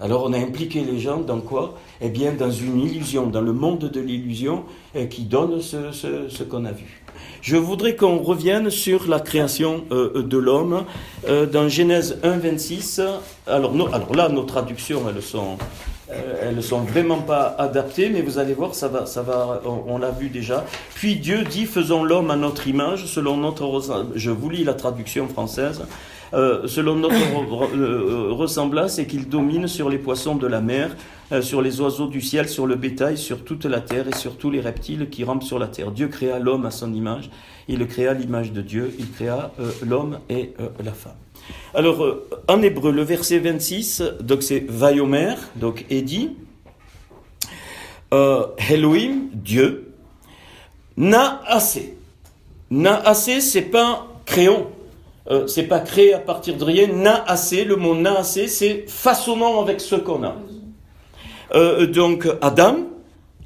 S1: Alors on a impliqué les gens dans quoi ? Eh bien dans une illusion, dans le monde de l'illusion qui donne ce qu'on a vu. Je voudrais qu'on revienne sur la création de l'homme dans Genèse 1, 26. Alors là, nos traductions, elles sont vraiment pas adaptées, mais vous allez voir, ça va, on l'a vu déjà. Puis Dieu dit, faisons l'homme à notre image, selon notre ressemblance. Je vous lis la traduction française. selon notre ressemblance, c'est qu'il domine sur les poissons de la mer, sur les oiseaux du ciel, sur le bétail, sur toute la terre et sur tous les reptiles qui rampent sur la terre. Dieu créa l'homme à son image, il le créa à l'image de Dieu, il créa l'homme et la femme. Alors, en hébreu, le verset 26, donc c'est Vayomer, donc Edi, Elohim, Dieu, Naasé. Naasé, c'est pas créons, c'est pas créé à partir de rien. Naasé, le mot Naasé, c'est façonnons avec ce qu'on a. Donc Adam,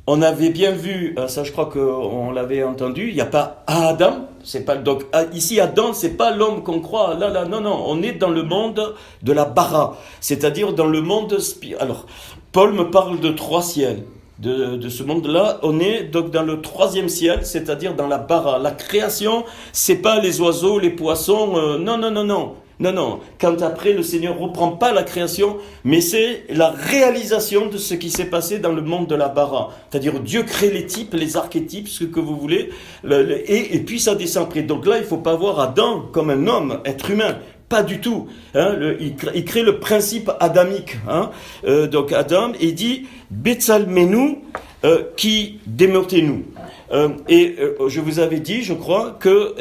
S1: on avait bien vu, ça je crois qu'on l'avait entendu, il n'y a pas Adam, c'est pas donc ici Adam, c'est pas l'homme qu'on croit, là, non, on est dans le monde de la bara, c'est-à-dire dans le monde alors Paul me parle de 3 ciels. De ce monde-là, on est donc dans le 3e ciel, c'est-à-dire dans la bara. La création, c'est pas les oiseaux, les poissons, non. Quand après le Seigneur reprend pas la création, mais c'est la réalisation de ce qui s'est passé dans le monde de la bara. C'est-à-dire Dieu crée les types, les archétypes, ce que vous voulez, et puis ça descend après. Donc là, il faut pas voir Adam comme un homme, être humain. Pas du tout. Il crée le principe adamique. Donc Adam, il dit Betsalmenu, qui démotez-nous. Je vous avais dit, je crois, que,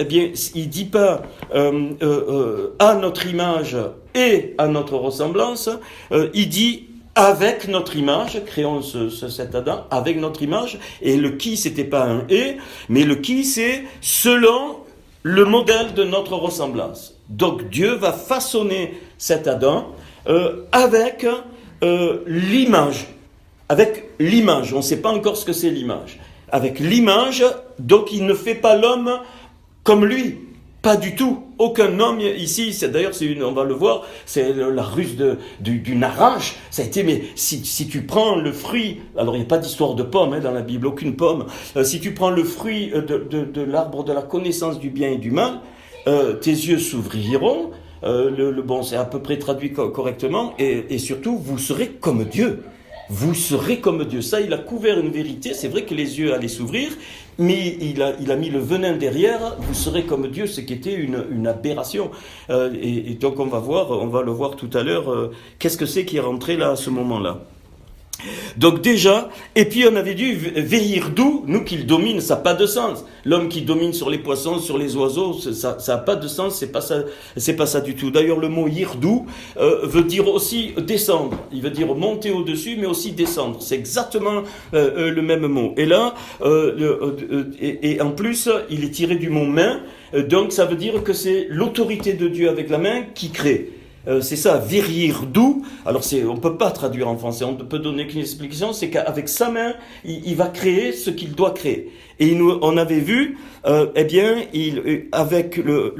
S1: il dit pas à notre image et à notre ressemblance. Il dit avec notre image, créons cet Adam avec notre image. Et le qui, c'était pas un et, mais le qui, c'est selon le modèle de notre ressemblance. Donc Dieu va façonner cet Adam avec l'image. Avec l'image, on ne sait pas encore ce que c'est l'image. Avec l'image, donc il ne fait pas l'homme comme lui. Pas du tout. Aucun homme ici, on va le voir, c'est la ruse du Naranj. Ça a été, mais si tu prends le fruit, alors il n'y a pas d'histoire de pomme dans la Bible, aucune pomme. Si tu prends le fruit de l'arbre de la connaissance du bien et du mal, tes yeux s'ouvriront. Bon, c'est à peu près traduit correctement, et surtout, vous serez comme Dieu. Vous serez comme Dieu. Ça, il a couvert une vérité. C'est vrai que les yeux allaient s'ouvrir, mais il a mis le venin derrière. Vous serez comme Dieu, ce qui était une aberration. Et donc, on va le voir tout à l'heure. Qu'est-ce que c'est qui est rentré là à ce moment-là? Donc déjà, et puis on avait dit Vehirdou, nous qu'il domine, ça n'a pas de sens. L'homme qui domine sur les poissons, sur les oiseaux, ça n'a pas de sens, c'est pas ça du tout. D'ailleurs, le mot Hirdou veut dire aussi descendre. Il veut dire monter au-dessus, mais aussi descendre. C'est exactement le même mot. Et là, et en plus, il est tiré du mot main, donc ça veut dire que c'est l'autorité de Dieu avec la main qui crée. C'est ça, Virirdu. Alors on ne peut pas traduire en français, on ne peut donner qu'une explication, c'est qu'avec sa main, il va créer ce qu'il doit créer. Et on avait vu, avec le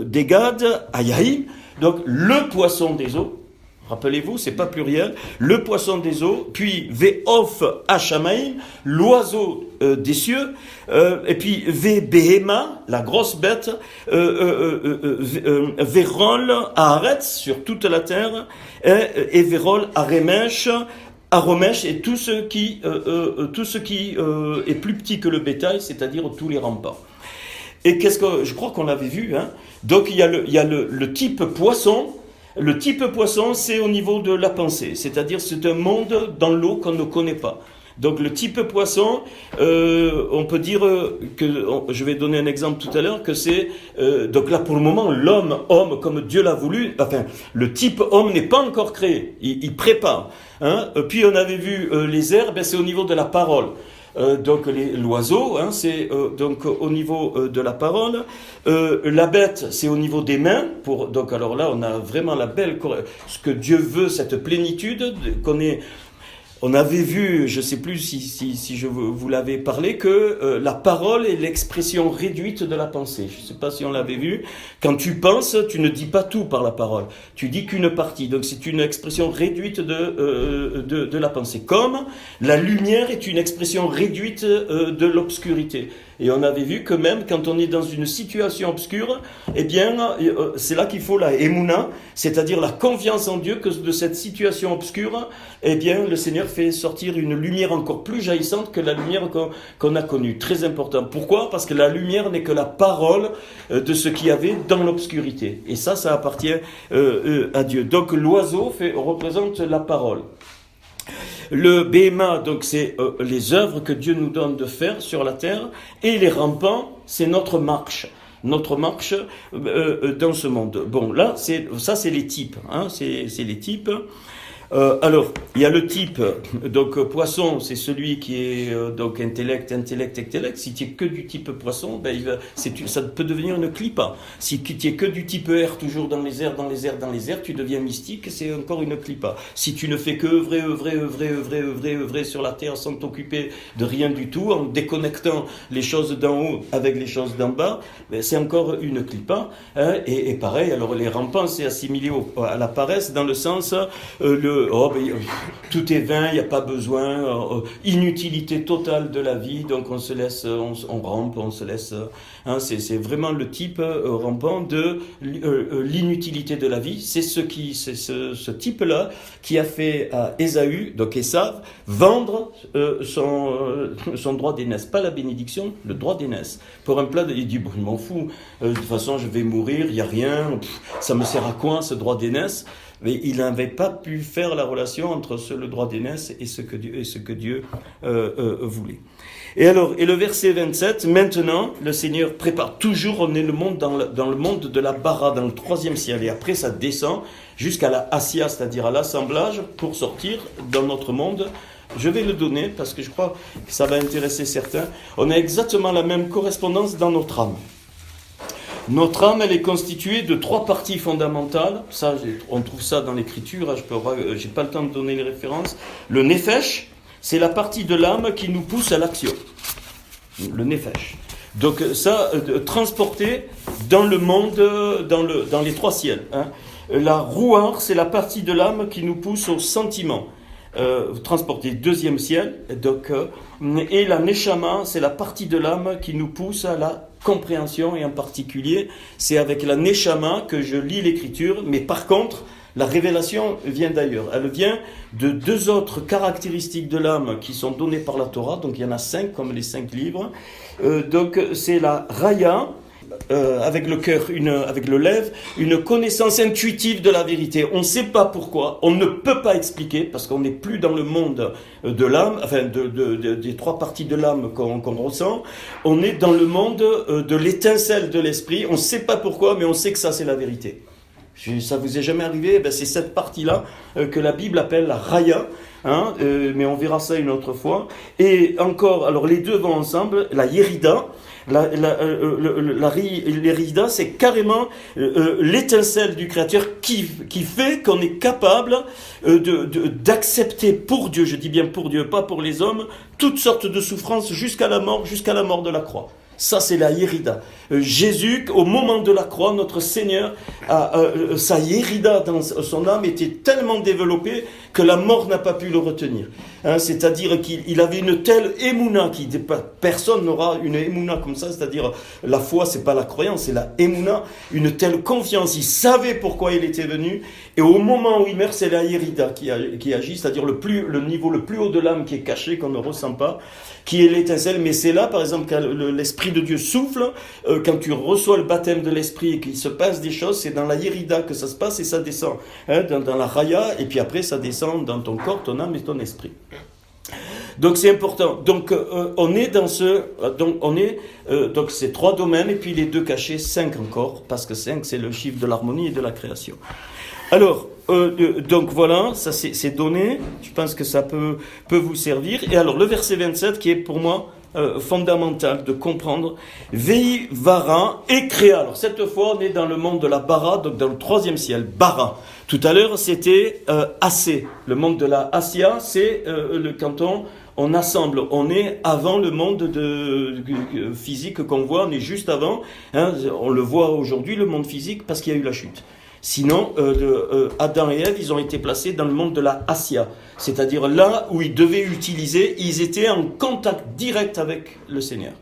S1: Degad Ayaïm, donc le poisson des eaux. Rappelez-vous, c'est pas pluriel. Le poisson des eaux, puis Ve'of Hashamaim, l'oiseau des cieux, et puis Ve'behema, la grosse bête, Verol Haaretz, sur toute la terre, et Verol Aremesh, et tout ce qui est plus petit que le bétail, c'est-à-dire tous les remparts. Et je crois qu'on l'avait vu, Donc il y a le type poisson. Le type poisson, c'est au niveau de la pensée, c'est-à-dire c'est un monde dans l'eau qu'on ne connaît pas. Donc le type poisson, on peut dire je vais donner un exemple tout à l'heure, que c'est, donc là pour le moment, homme comme Dieu l'a voulu, enfin le type homme n'est pas encore créé, il prépare. Puis on avait vu les airs, c'est au niveau de la parole. Donc l'oiseau, c'est donc au niveau de la parole. La bête, c'est au niveau des mains. Donc alors là, on a vraiment ce que Dieu veut, cette plénitude qu'on est. On avait vu, je ne sais plus si je vous l'avais parlé, que la parole est l'expression réduite de la pensée. Je ne sais pas si on l'avait vu. Quand tu penses, tu ne dis pas tout par la parole. Tu dis qu'une partie. Donc c'est une expression réduite de la pensée. Comme la lumière est une expression réduite de l'obscurité. Et on avait vu que même quand on est dans une situation obscure, eh bien, c'est là qu'il faut la émouna, c'est-à-dire la confiance en Dieu, que de cette situation obscure, eh bien, le Seigneur fait sortir une lumière encore plus jaillissante que la lumière qu'on a connue. Très important. Pourquoi ? Parce que la lumière n'est que la parole de ce qu'il y avait dans l'obscurité. Et ça appartient à Dieu. Donc l'oiseau représente la parole. Le Béhéma, donc c'est les œuvres que Dieu nous donne de faire sur la terre, et les rampants, c'est notre marche dans ce monde. Bon, là, ça c'est les types, hein, c'est les types. Alors, il y a le type, donc poisson, c'est celui qui est donc intellect. Si tu es que du type poisson, ben, ça peut devenir une clipa. Si tu es que du type air, toujours dans les airs, tu deviens mystique, c'est encore une clipa. Si tu ne fais que œuvrer sur la terre sans t'occuper de rien du tout, en déconnectant les choses d'en haut avec les choses d'en bas, ben, c'est encore une clipa. Hein, et pareil, alors les rampants, c'est assimilé à la paresse dans le sens tout est vain, il n'y a pas besoin, inutilité totale de la vie, donc on se laisse, on rampe, on se laisse. Hein, c'est vraiment le type rampant de l'inutilité de la vie. C'est ce type-là qui a fait à Ésaü, donc Esav, vendre son droit d'aînesse, pas la bénédiction, le droit d'aînesse. Pour un plat, il dit bon, je m'en fous, de toute façon je vais mourir, il n'y a rien, ça me sert à quoi ce droit d'aînesse? Mais il n'avait pas pu faire la relation entre le droit d'aînesse et ce que Dieu voulait. Et le verset 27, maintenant, le Seigneur prépare toujours, on est dans le monde de la bara, dans le 3e ciel, et après ça descend jusqu'à la assia, c'est-à-dire à l'assemblage, pour sortir dans notre monde. Je vais le donner parce que je crois que ça va intéresser certains. On a exactement la même correspondance dans notre âme. Notre âme, elle est constituée de 3 parties fondamentales. Ça, on trouve ça dans l'Écriture. J'ai pas le temps de donner les références. Le nefesh, c'est la partie de l'âme qui nous pousse à l'action. Le nefesh. Donc ça, transporté dans le monde, dans les 3 ciels. Hein. La ruach, c'est la partie de l'âme qui nous pousse au sentiment. Transporté 2e ciel. Donc, et la neshama, c'est la partie de l'âme qui nous pousse à la compréhension, et en particulier, c'est avec la neshama que je lis l'écriture, mais par contre, la révélation vient d'ailleurs. Elle vient de 2 autres caractéristiques de l'âme qui sont données par la Torah, donc il y en a 5, comme les 5 livres. Donc c'est la raya, avec le cœur, avec le lèvre, une connaissance intuitive de la vérité. On ne sait pas pourquoi, on ne peut pas expliquer, parce qu'on n'est plus dans le monde de l'âme, enfin des 3 parties de l'âme qu'on ressent. On est dans le monde de l'étincelle de l'esprit. On ne sait pas pourquoi, mais on sait que ça c'est la vérité. Ça vous est jamais arrivé? Ben, c'est cette partie-là que la Bible appelle la raya, hein, mais on verra ça une autre fois. Et encore, alors les deux vont ensemble, la yerida. L'Érida, c'est carrément l'étincelle du Créateur qui fait qu'on est capable d'accepter pour Dieu, je dis bien pour Dieu, pas pour les hommes, toutes sortes de souffrances jusqu'à la mort de la croix. Ça, c'est la Yérida. Jésus, au moment de la croix, notre Seigneur, sa Yérida dans son âme était tellement développée que la mort n'a pas pu le retenir. Hein, c'est-à-dire qu'il avait une telle émouna, personne n'aura une émouna comme ça, c'est-à-dire la foi, c'est pas la croyance, c'est la émouna, une telle confiance. Il savait pourquoi il était venu, et au moment où il meurt, c'est la Yérida qui agit, c'est-à-dire le niveau le plus haut de l'âme qui est caché, qu'on ne ressent pas, qui est l'étincelle. Mais c'est là, par exemple, quand l'Esprit de Dieu souffle, quand tu reçois le baptême de l'Esprit et qu'il se passe des choses, c'est dans la Yérida que ça se passe et ça descend, hein, dans la Raya, et puis après ça descend dans ton corps, ton âme et ton esprit. Donc c'est important. Donc on est dans donc ces 3 domaines, et puis les 2 cachés, 5 encore, parce que 5 c'est le chiffre de l'harmonie et de la création. Alors, donc voilà, ça c'est donné, je pense que ça peut vous servir. Et alors le verset 27 qui est pour moi fondamental de comprendre, Vei Vara et Créa. Alors cette fois on est dans le monde de la Bara, donc dans le 3e ciel, Bara. Tout à l'heure c'était Assé, le monde de la Assia, c'est le canton. On assemble, on est avant le monde physique qu'on voit, on est juste avant, hein, on le voit aujourd'hui le monde physique parce qu'il y a eu la chute. Sinon, Adam et Ève, ils ont été placés dans le monde de la Assia, c'est-à-dire là où ils devaient utiliser, ils étaient en contact direct avec le Seigneur.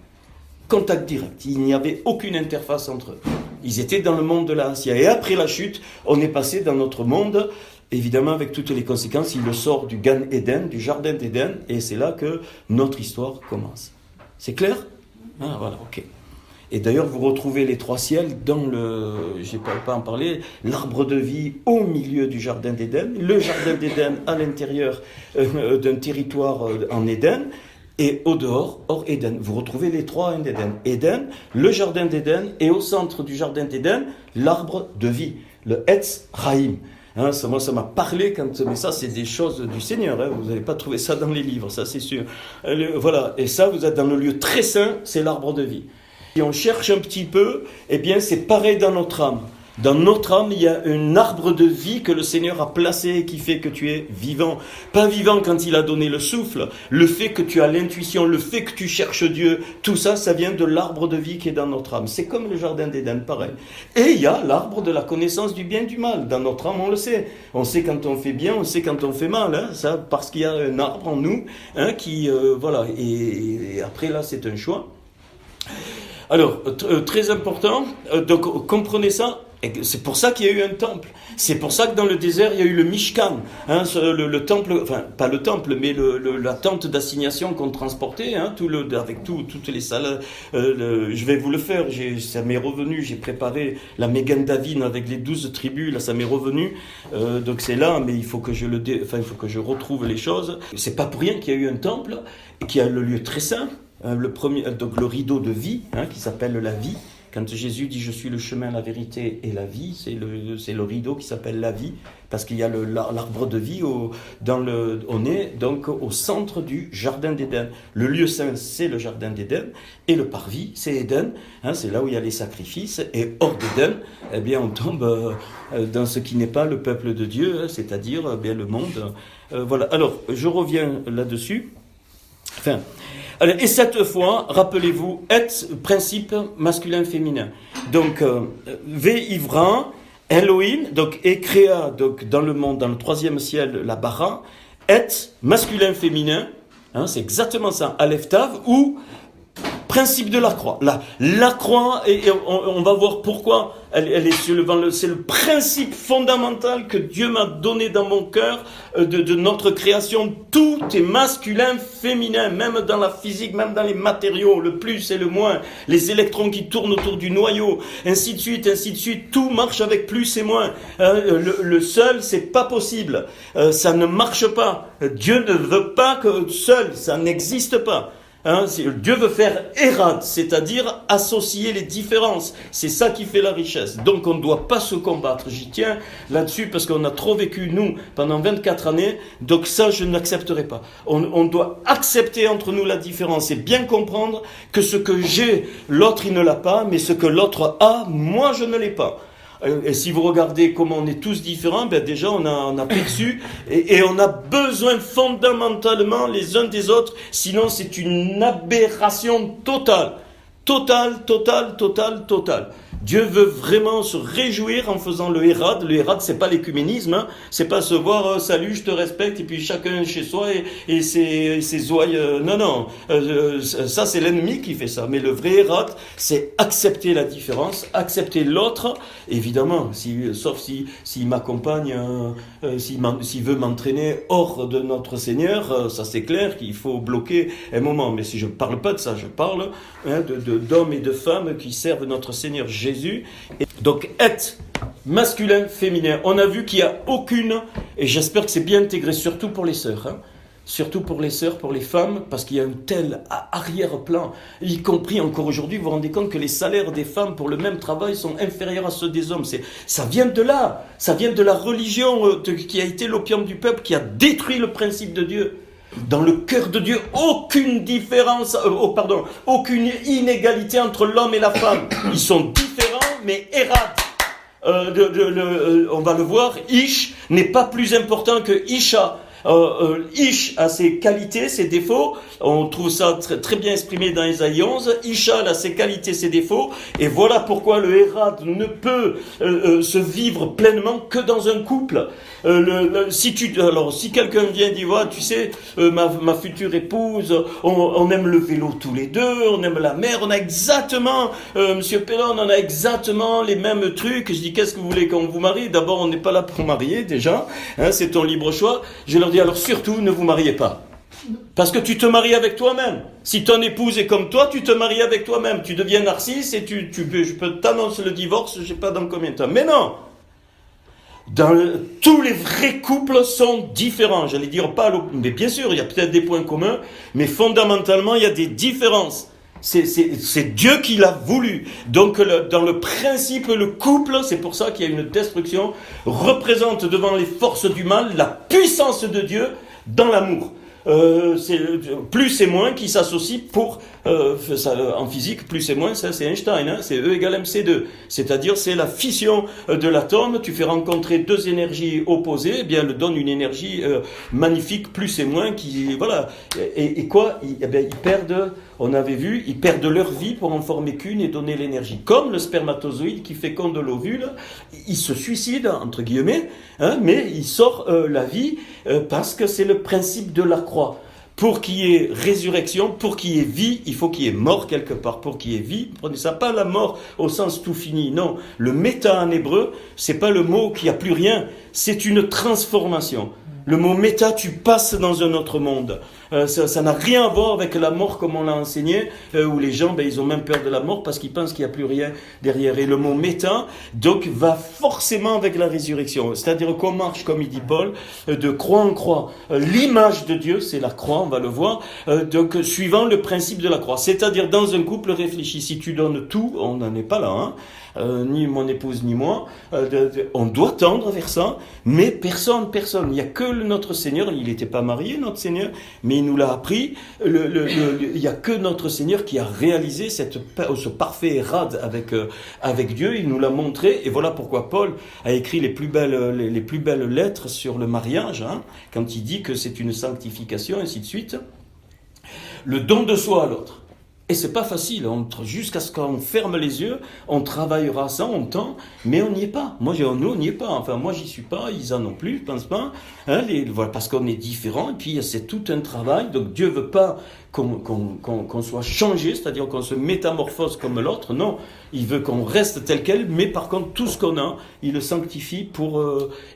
S1: Contact direct. Il n'y avait aucune interface entre eux. Ils étaient dans le monde de la Hassia. Et après la chute, on est passé dans notre monde, évidemment avec toutes les conséquences. Il le sort du Gan Eden, du jardin d'Éden, et c'est là que notre histoire commence. C'est clair ? Ah, voilà, ok. Et d'ailleurs, vous retrouvez les 3 ciels dans le, je ne peux pas en parler, l'arbre de vie au milieu du jardin d'Éden, le jardin d'Éden à l'intérieur d'un territoire en Éden, et au dehors, hors Éden. Vous retrouvez les 3 en Éden. Éden, le jardin d'Éden, et au centre du jardin d'Éden, l'arbre de vie, le Etz Chaim. Hein, ça m'a parlé, mais ça c'est des choses du Seigneur, hein, vous n'allez pas trouver ça dans les livres, ça c'est sûr. Voilà, et ça vous êtes dans le lieu très saint, c'est l'arbre de vie. Si on cherche un petit peu, eh bien c'est pareil dans notre âme. Dans notre âme, il y a un arbre de vie que le Seigneur a placé et qui fait que tu es vivant. Pas vivant quand il a donné le souffle, le fait que tu as l'intuition, le fait que tu cherches Dieu, tout ça, ça vient de l'arbre de vie qui est dans notre âme. C'est comme le jardin d'Éden, pareil. Et il y a l'arbre de la connaissance du bien et du mal. Dans notre âme, on le sait. On sait quand on fait bien, on sait quand on fait mal. Hein, ça, parce qu'il y a un arbre en nous hein, qui... voilà. Et après, là, c'est un choix. Alors, très important, donc comprenez ça. C'est pour ça qu'il y a eu un temple. C'est pour ça que dans le désert, il y a eu le Mishkan. Hein, le temple, enfin, pas le temple, mais la tente d'assignation qu'on transportait, hein, avec toutes les salles. Je vais vous le faire, ça m'est revenu, j'ai préparé la Megan David avec les 12 tribus, là ça m'est revenu. Donc c'est là, mais il faut que il faut que je retrouve les choses. C'est pas pour rien qu'il y a eu un temple, et qu'il y a le lieu très saint, le premier, donc le rideau de vie, hein, qui s'appelle la vie. Quand Jésus dit « Je suis le chemin, la vérité et la vie », c'est le rideau qui s'appelle la vie, parce qu'il y a l'arbre de vie, on est donc au centre du jardin d'Éden. Le lieu saint, c'est le jardin d'Éden, et le parvis, c'est Éden, hein, c'est là où il y a les sacrifices, et hors d'Éden, eh bien, on tombe dans ce qui n'est pas le peuple de Dieu, hein, c'est-à-dire eh bien, le monde. Voilà. Alors, je reviens là-dessus. Enfin... Alors, et cette fois, rappelez-vous, principe masculin-féminin. Donc, Ve'ivra, Elohim, donc, et créa, donc, dans le monde, dans le 3e ciel, la bara, masculin-féminin, hein, c'est exactement ça, Aleph Tav, ou principe de la croix. La croix, et on va voir pourquoi elle est c'est le principe fondamental que Dieu m'a donné dans mon cœur de notre création. Tout est masculin, féminin, même dans la physique, même dans les matériaux, le plus et le moins, les électrons qui tournent autour du noyau, ainsi de suite, tout marche avec plus et moins. Le seul, c'est pas possible. Ça ne marche pas. Dieu ne veut pas que seul, ça n'existe pas. Hein, Dieu veut faire érad, c'est-à-dire associer les différences. C'est ça qui fait la richesse. Donc on ne doit pas se combattre. J'y tiens là-dessus parce qu'on a trop vécu, nous, pendant 24 années. Donc ça, je n'accepterai pas. On doit accepter entre nous la différence et bien comprendre que ce que j'ai, l'autre il ne l'a pas, mais ce que l'autre a, moi je ne l'ai pas. Et si vous regardez comment on est tous différents, ben déjà on a perçu et on a besoin fondamentalement les uns des autres, sinon c'est une aberration totale. Totale. Dieu veut vraiment se réjouir en faisant le hérad. Le hérad, c'est pas l'écuménisme, hein. C'est pas se voir salut, je te respecte, et puis chacun chez soi et ses ouailles. Non. Ça, c'est l'ennemi qui fait ça. Mais le vrai hérad, c'est accepter la différence, accepter l'autre. Évidemment, sauf s'il m'accompagne, s'il veut m'entraîner hors de notre Seigneur, ça c'est clair qu'il faut bloquer un moment. Mais si je parle pas de ça, je parle d'hommes et de femmes qui servent notre Seigneur Jésus. Et donc, être masculin, féminin. On a vu qu'il n'y a aucune, et j'espère que c'est bien intégré, surtout pour les sœurs, hein, surtout pour les sœurs, pour les femmes, parce qu'il y a un tel arrière-plan, y compris encore aujourd'hui, vous vous rendez compte que les salaires des femmes pour le même travail sont inférieurs à ceux des hommes. Ça vient de là, ça vient de la religion qui a été l'opium du peuple, qui a détruit le principe de Dieu. Dans le cœur de Dieu, aucune différence, aucune inégalité entre l'homme et la femme. Ils sont différents, mais érad. On va le voir, Ish n'est pas plus important que Isha. Ish a ses qualités, ses défauts. On trouve ça très bien exprimé dans Ésaïe 11. Ishal a ses qualités, ses défauts. Et voilà pourquoi le Hérad ne peut se vivre pleinement que dans un couple. Si quelqu'un vient et dit, ouais, tu sais, ma future épouse, on aime le vélo tous les deux, on aime la mer, on a exactement, Monsieur Pellon, on a exactement les mêmes trucs. Je dis, qu'est-ce que vous voulez qu'on vous marie? D'abord, on n'est pas là pour marier déjà, hein, c'est ton libre choix. Je leur dis, alors surtout, ne vous mariez pas. Parce que tu te maries avec toi-même. Si ton épouse est comme toi, tu te maries avec toi-même. Tu deviens narcisse et je peux t'annoncer le divorce, je sais pas dans combien de temps. Mais non! Tous les vrais couples sont différents. J'allais dire pas, mais bien sûr, il y a peut-être des points communs, mais fondamentalement, il y a des différences. C'est Dieu qui l'a voulu. Donc, dans le principe, le couple, c'est pour ça qu'il y a une destruction, représente devant les forces du mal la puissance de Dieu dans l'amour. C'est plus et moins qui s'associent pour en physique, plus et moins, ça c'est Einstein, hein, c'est E égale MC2, c'est-à-dire c'est la fission de l'atome. Tu fais rencontrer deux énergies opposées, eh bien elle donne une énergie magnifique, plus et moins, qui voilà. Et quoi, ils perdent, on avait vu, ils perdent leur vie pour en former qu'une et donner l'énergie. Comme le spermatozoïde qui féconde l'ovule, il se suicide entre guillemets, hein, mais il sort la vie parce que c'est le principe de la croix. Pour qu'il y ait résurrection, pour qu'il y ait vie, il faut qu'il y ait mort quelque part. Pour qu'il y ait vie, prenez ça, pas la mort au sens tout fini, non. Le méta en hébreu, c'est pas le mot qu'il n'y a plus rien, c'est une transformation. Le mot méta, tu passes dans un autre monde. Ça n'a rien à voir avec la mort comme on l'a enseigné, où les gens, ils ont même peur de la mort parce qu'ils pensent qu'il n'y a plus rien derrière. Et le mot méta, donc, va forcément avec la résurrection. C'est-à-dire qu'on marche, comme il dit Paul, de croix en croix. L'image de Dieu, c'est la croix, on va le voir, donc suivant le principe de la croix. C'est-à-dire dans un couple réfléchi, si tu donnes tout, on n'en est pas là, hein. Ni mon épouse ni moi, on doit tendre vers ça, mais personne, il n'y a que notre Seigneur, il n'était pas marié notre Seigneur, mais il nous l'a appris, il n'y a que notre Seigneur qui a réalisé ce parfait érad avec Dieu, il nous l'a montré, et voilà pourquoi Paul a écrit les plus belles lettres sur le mariage, hein, quand il dit que c'est une sanctification, ainsi de suite, le don de soi à l'autre. Et c'est pas facile, jusqu'à ce qu'on ferme les yeux, on travaillera ça, on tend, mais on n'y est pas. Nous, on n'y est pas. Enfin, moi, j'y suis pas, ils en ont plus, je pense pas. Hein, voilà, parce qu'on est différents, et puis c'est tout un travail. Donc Dieu veut pas qu'on soit changé, c'est-à-dire qu'on se métamorphose comme l'autre. Non, il veut qu'on reste tel quel, mais par contre, tout ce qu'on a, il le sanctifie pour...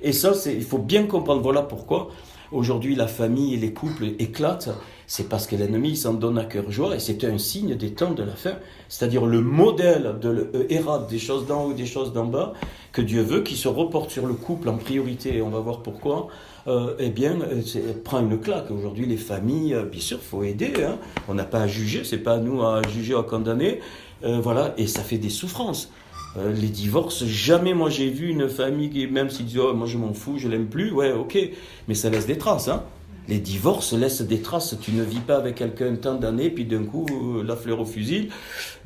S1: et ça, il faut bien comprendre. Voilà pourquoi aujourd'hui la famille et les couples éclatent. C'est parce que l'ennemi s'en donne à cœur joie, et c'est un signe des temps de la fin. C'est-à-dire le modèle de l'Hérad, des choses d'en haut, des choses d'en bas, que Dieu veut, qui se reporte sur le couple en priorité, et on va voir pourquoi, prend une claque. Aujourd'hui, les familles, bien sûr, il faut aider, hein. On n'a pas à juger, c'est pas à nous à juger, à condamner, voilà, et ça fait des souffrances. Les divorces, jamais moi j'ai vu une famille qui, même s'ils disent, oh, moi je m'en fous, je l'aime plus, ouais, ok, mais ça laisse des traces, hein. Les divorces laissent des traces. Tu ne vis pas avec quelqu'un tant d'années, puis d'un coup, la fleur au fusil.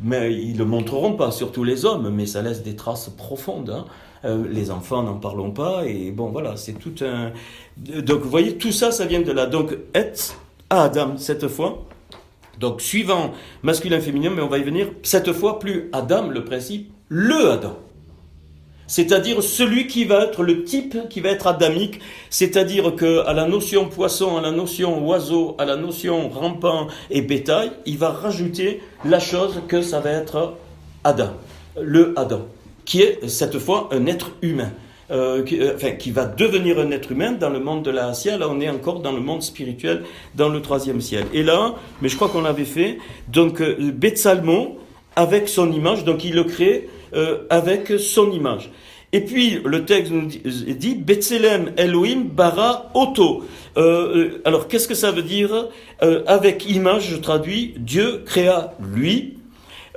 S1: Mais ils ne le montreront pas, surtout les hommes, mais ça laisse des traces profondes, hein. Les enfants, n'en parlons pas. Et bon, voilà, c'est tout un... Donc, vous voyez, tout ça, ça vient de là. Donc, et à Adam, cette fois. Donc, suivant masculin-féminin, mais on va y venir. Cette fois, plus Adam, le principe, le Adam. C'est-à-dire celui qui va être le type qui va être adamique, c'est-à-dire qu'à la notion poisson, à la notion oiseau, à la notion rampant et bétail, il va rajouter la chose que ça va être Adam, le Adam, qui est cette fois un être humain, qui va devenir un être humain dans le monde de la Assia. Là on est encore dans le monde spirituel, dans le 3e ciel. Et là, mais je crois qu'on l'avait fait, donc Betsalmo avec son image, donc il le crée avec son image. Et puis le texte nous dit Betselem Elohim bara Oto. Alors qu'est-ce que ça veut dire avec image? Je traduis, Dieu créa lui.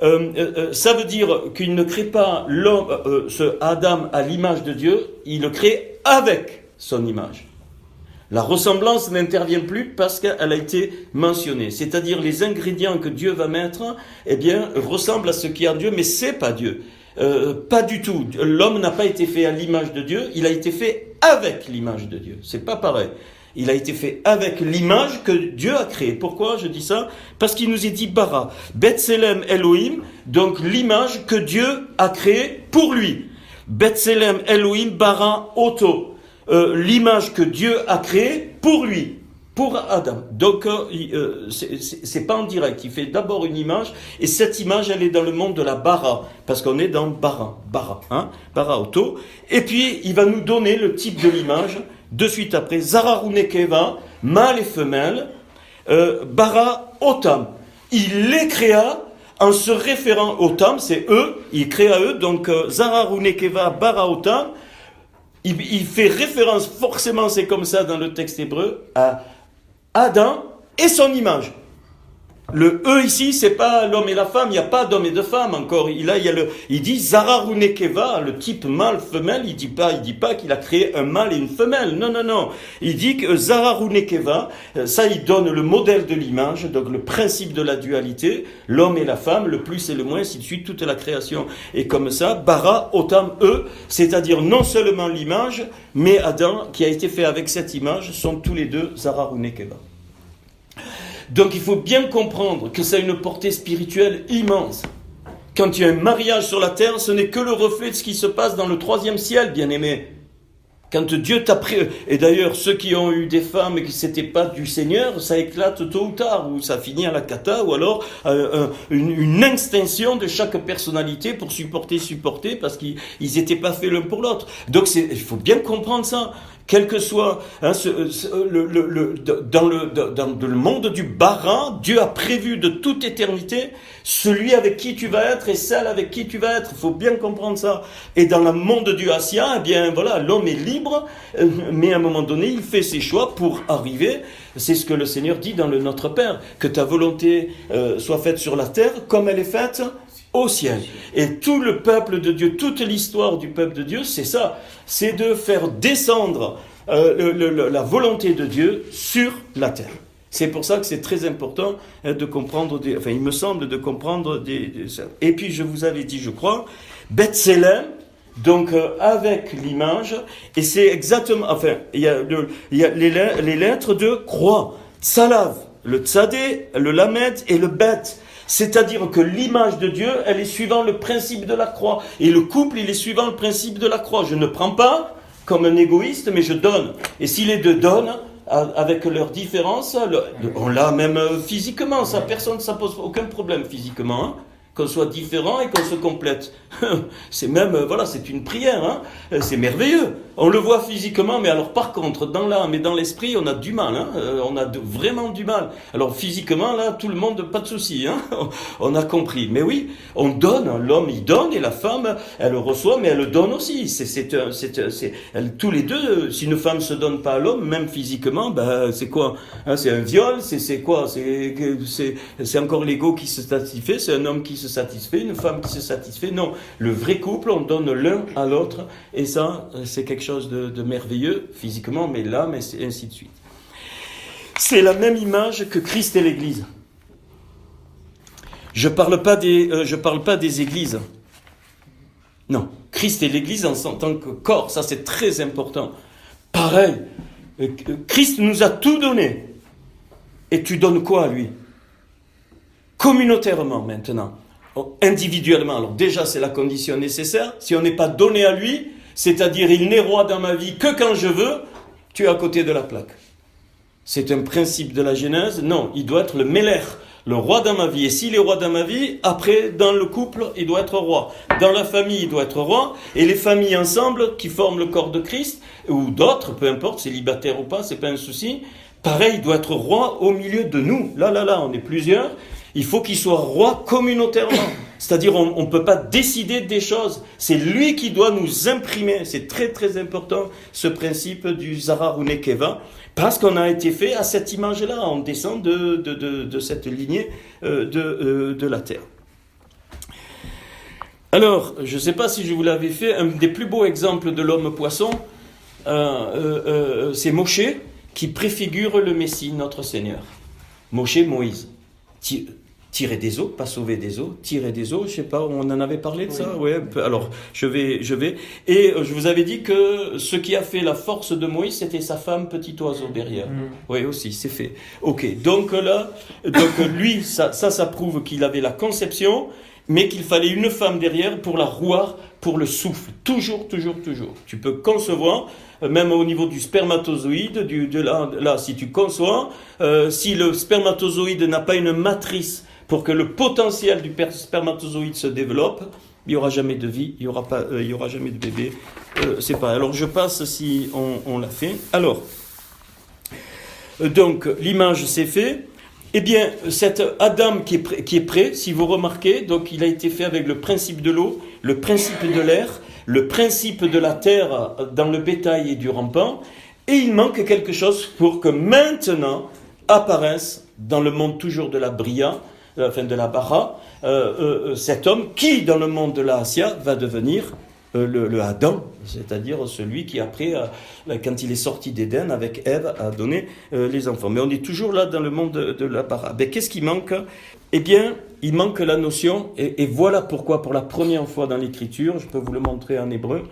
S1: Ça veut dire qu'il ne crée pas l'homme, ce Adam à l'image de Dieu, il le crée avec son image. La ressemblance n'intervient plus parce qu'elle a été mentionnée. C'est-à-dire les ingrédients que Dieu va mettre, eh bien, ressemblent à ce qui est en Dieu, mais c'est pas Dieu. Pas du tout. L'homme n'a pas été fait à l'image de Dieu, il a été fait avec l'image de Dieu. C'est pas pareil. Il a été fait avec l'image que Dieu a créée. Pourquoi je dis ça? Parce qu'il nous est dit bara. Betselem Elohim, donc l'image que Dieu a créée pour lui. Betselem Elohim bara Oto. L'image que Dieu a créée pour lui. Pour Adam. Donc, c'est pas en direct. Il fait d'abord une image, et cette image, elle est dans le monde de la bara, parce qu'on est dans bara, bara auto. Et puis, il va nous donner le type de l'image, de suite après, Zararune Keva, mâle et femelle, bara otam. Il les créa en se référant au tam, c'est eux, il créa eux, donc Zararune Keva, bara otam. Il fait référence, forcément c'est comme ça dans le texte hébreu, à Adam et son image. Le E ici, c'est pas l'homme et la femme, il n'y a pas d'homme et de femme encore. Il dit Zararune Keva, le type mâle, femelle, il dit pas qu'il a créé un mâle et une femelle. Non. Il dit que Zararune Keva, ça il donne le modèle de l'image, donc le principe de la dualité, l'homme et la femme, le plus et le moins, ainsi de suite, toute la création. Et comme ça, Bara, Otam, eux, c'est-à-dire non seulement l'image, mais Adam, qui a été fait avec cette image, sont tous les deux Zararune Keva. Donc il faut bien comprendre que ça a une portée spirituelle immense. Quand il y a un mariage sur la terre, ce n'est que le reflet de ce qui se passe dans le 3e ciel, bien-aimé. Quand Dieu t'a pris... Et d'ailleurs, ceux qui ont eu des femmes et que ce n'était pas du Seigneur, ça éclate tôt ou tard, ou ça finit à la cata, ou alors une extinction de chaque personnalité pour supporter, parce qu'ils n'étaient pas faits l'un pour l'autre. Donc il faut bien comprendre ça. Quel que soit dans le monde du bara, Dieu a prévu de toute éternité celui avec qui tu vas être et celle avec qui tu vas être. Il faut bien comprendre ça. Et dans le monde du Assia, eh bien voilà, l'homme est libre, mais à un moment donné, il fait ses choix pour arriver. C'est ce que le Seigneur dit dans le Notre Père, que ta volonté soit faite sur la terre comme elle est faite au ciel. Et tout le peuple de Dieu, toute l'histoire du peuple de Dieu, c'est ça. C'est de faire descendre la volonté de Dieu sur la terre. C'est pour ça que c'est très important de comprendre, il me semble de comprendre et puis je vous avais dit, je crois, Betselem, donc avec l'image, et c'est exactement, il y a les lettres de croix, Tsalav, le Tzadé, le Lamed et le Bet. C'est-à-dire que l'image de Dieu, elle est suivant le principe de la croix. Et le couple, il est suivant le principe de la croix. Je ne prends pas comme un égoïste, mais je donne. Et si les deux donnent, avec leurs différences, on l'a même physiquement. Ça pose aucun problème physiquement. Hein, qu'on soit différent et qu'on se complète. C'est même, c'est une prière. Hein, c'est merveilleux. On le voit physiquement, mais alors par contre, dans l'âme et dans l'esprit, on a du mal. Hein, on a vraiment du mal. Alors physiquement, là, tout le monde, pas de souci. Hein, on a compris. Mais oui, on donne. L'homme, il donne et la femme, elle reçoit, mais elle le donne aussi. Tous les deux, si une femme se donne pas à l'homme, même physiquement, c'est quoi hein, c'est un viol, c'est quoi c'est encore l'ego qui se satisfait, c'est un homme qui se satisfait, une femme qui se satisfait. Non, le vrai couple, on donne l'un à l'autre, et ça, c'est quelque chose de merveilleux, physiquement, mais l'âme, et ainsi de suite. C'est la même image que Christ et l'Église. Je parle pas des églises. Non, Christ et l'Église en tant que corps, ça c'est très important. Pareil, Christ nous a tout donné. Et tu donnes quoi à lui? Communautairement maintenant. Individuellement, alors déjà c'est la condition nécessaire. Si on n'est pas donné à lui, c'est-à-dire il n'est roi dans ma vie que quand je veux, tu es à côté de la plaque. C'est un principe de la Genèse. Non, il doit être le Meller, le roi dans ma vie. Et s'il est roi dans ma vie, après dans le couple, il doit être roi. Dans la famille, il doit être roi. Et les familles ensemble qui forment le corps de Christ, ou d'autres, peu importe, célibataire ou pas, c'est pas un souci. Pareil, il doit être roi au milieu de nous. Là, on est plusieurs. Il faut qu'il soit roi communautairement. C'est-à-dire, on ne peut pas décider des choses. C'est lui qui doit nous imprimer. C'est très, très important, ce principe du Zararune Keva, parce qu'on a été fait à cette image-là. On descend de cette lignée de la terre. Alors, je ne sais pas si je vous l'avais fait, un des plus beaux exemples de l'homme-poisson, c'est Moshe, qui préfigure le Messie, notre Seigneur. Moshe, Moïse. tirer des eaux, pas sauver des eaux, tirer des eaux, je sais pas, on en avait parlé de ça, ouais. Alors, je vais, et je vous avais dit que ce qui a fait la force de Moïse, c'était sa femme, petit oiseau derrière. Oui, aussi, c'est fait. Ok, donc là, lui, ça prouve qu'il avait la conception, mais qu'il fallait une femme derrière pour la rouar, pour le souffle. Toujours. Tu peux concevoir, même au niveau du spermatozoïde, là, si tu conçois, si le spermatozoïde n'a pas une matrice pour que le potentiel du spermatozoïde se développe, il n'y aura jamais de vie, il n'y aura jamais de bébé. C'est pas. Alors je passe si on l'a fait. Alors, donc l'image c'est fait. Eh bien, cet Adam qui est prêt, si vous remarquez, donc il a été fait avec le principe de l'eau, le principe de l'air, le principe de la terre dans le bétail et du rampant, et il manque quelque chose pour que maintenant apparaisse dans le monde toujours de la Bria, de la Bara, cet homme qui, dans le monde de la Assia, va devenir le Adam, c'est-à-dire celui qui après, quand il est sorti d'Éden avec Ève, a donné les enfants. Mais on est toujours là dans le monde de la Bara. Mais qu'est-ce qui manque ? Eh bien, il manque la notion, et voilà pourquoi pour la première fois dans l'Écriture, je peux vous le montrer en hébreu,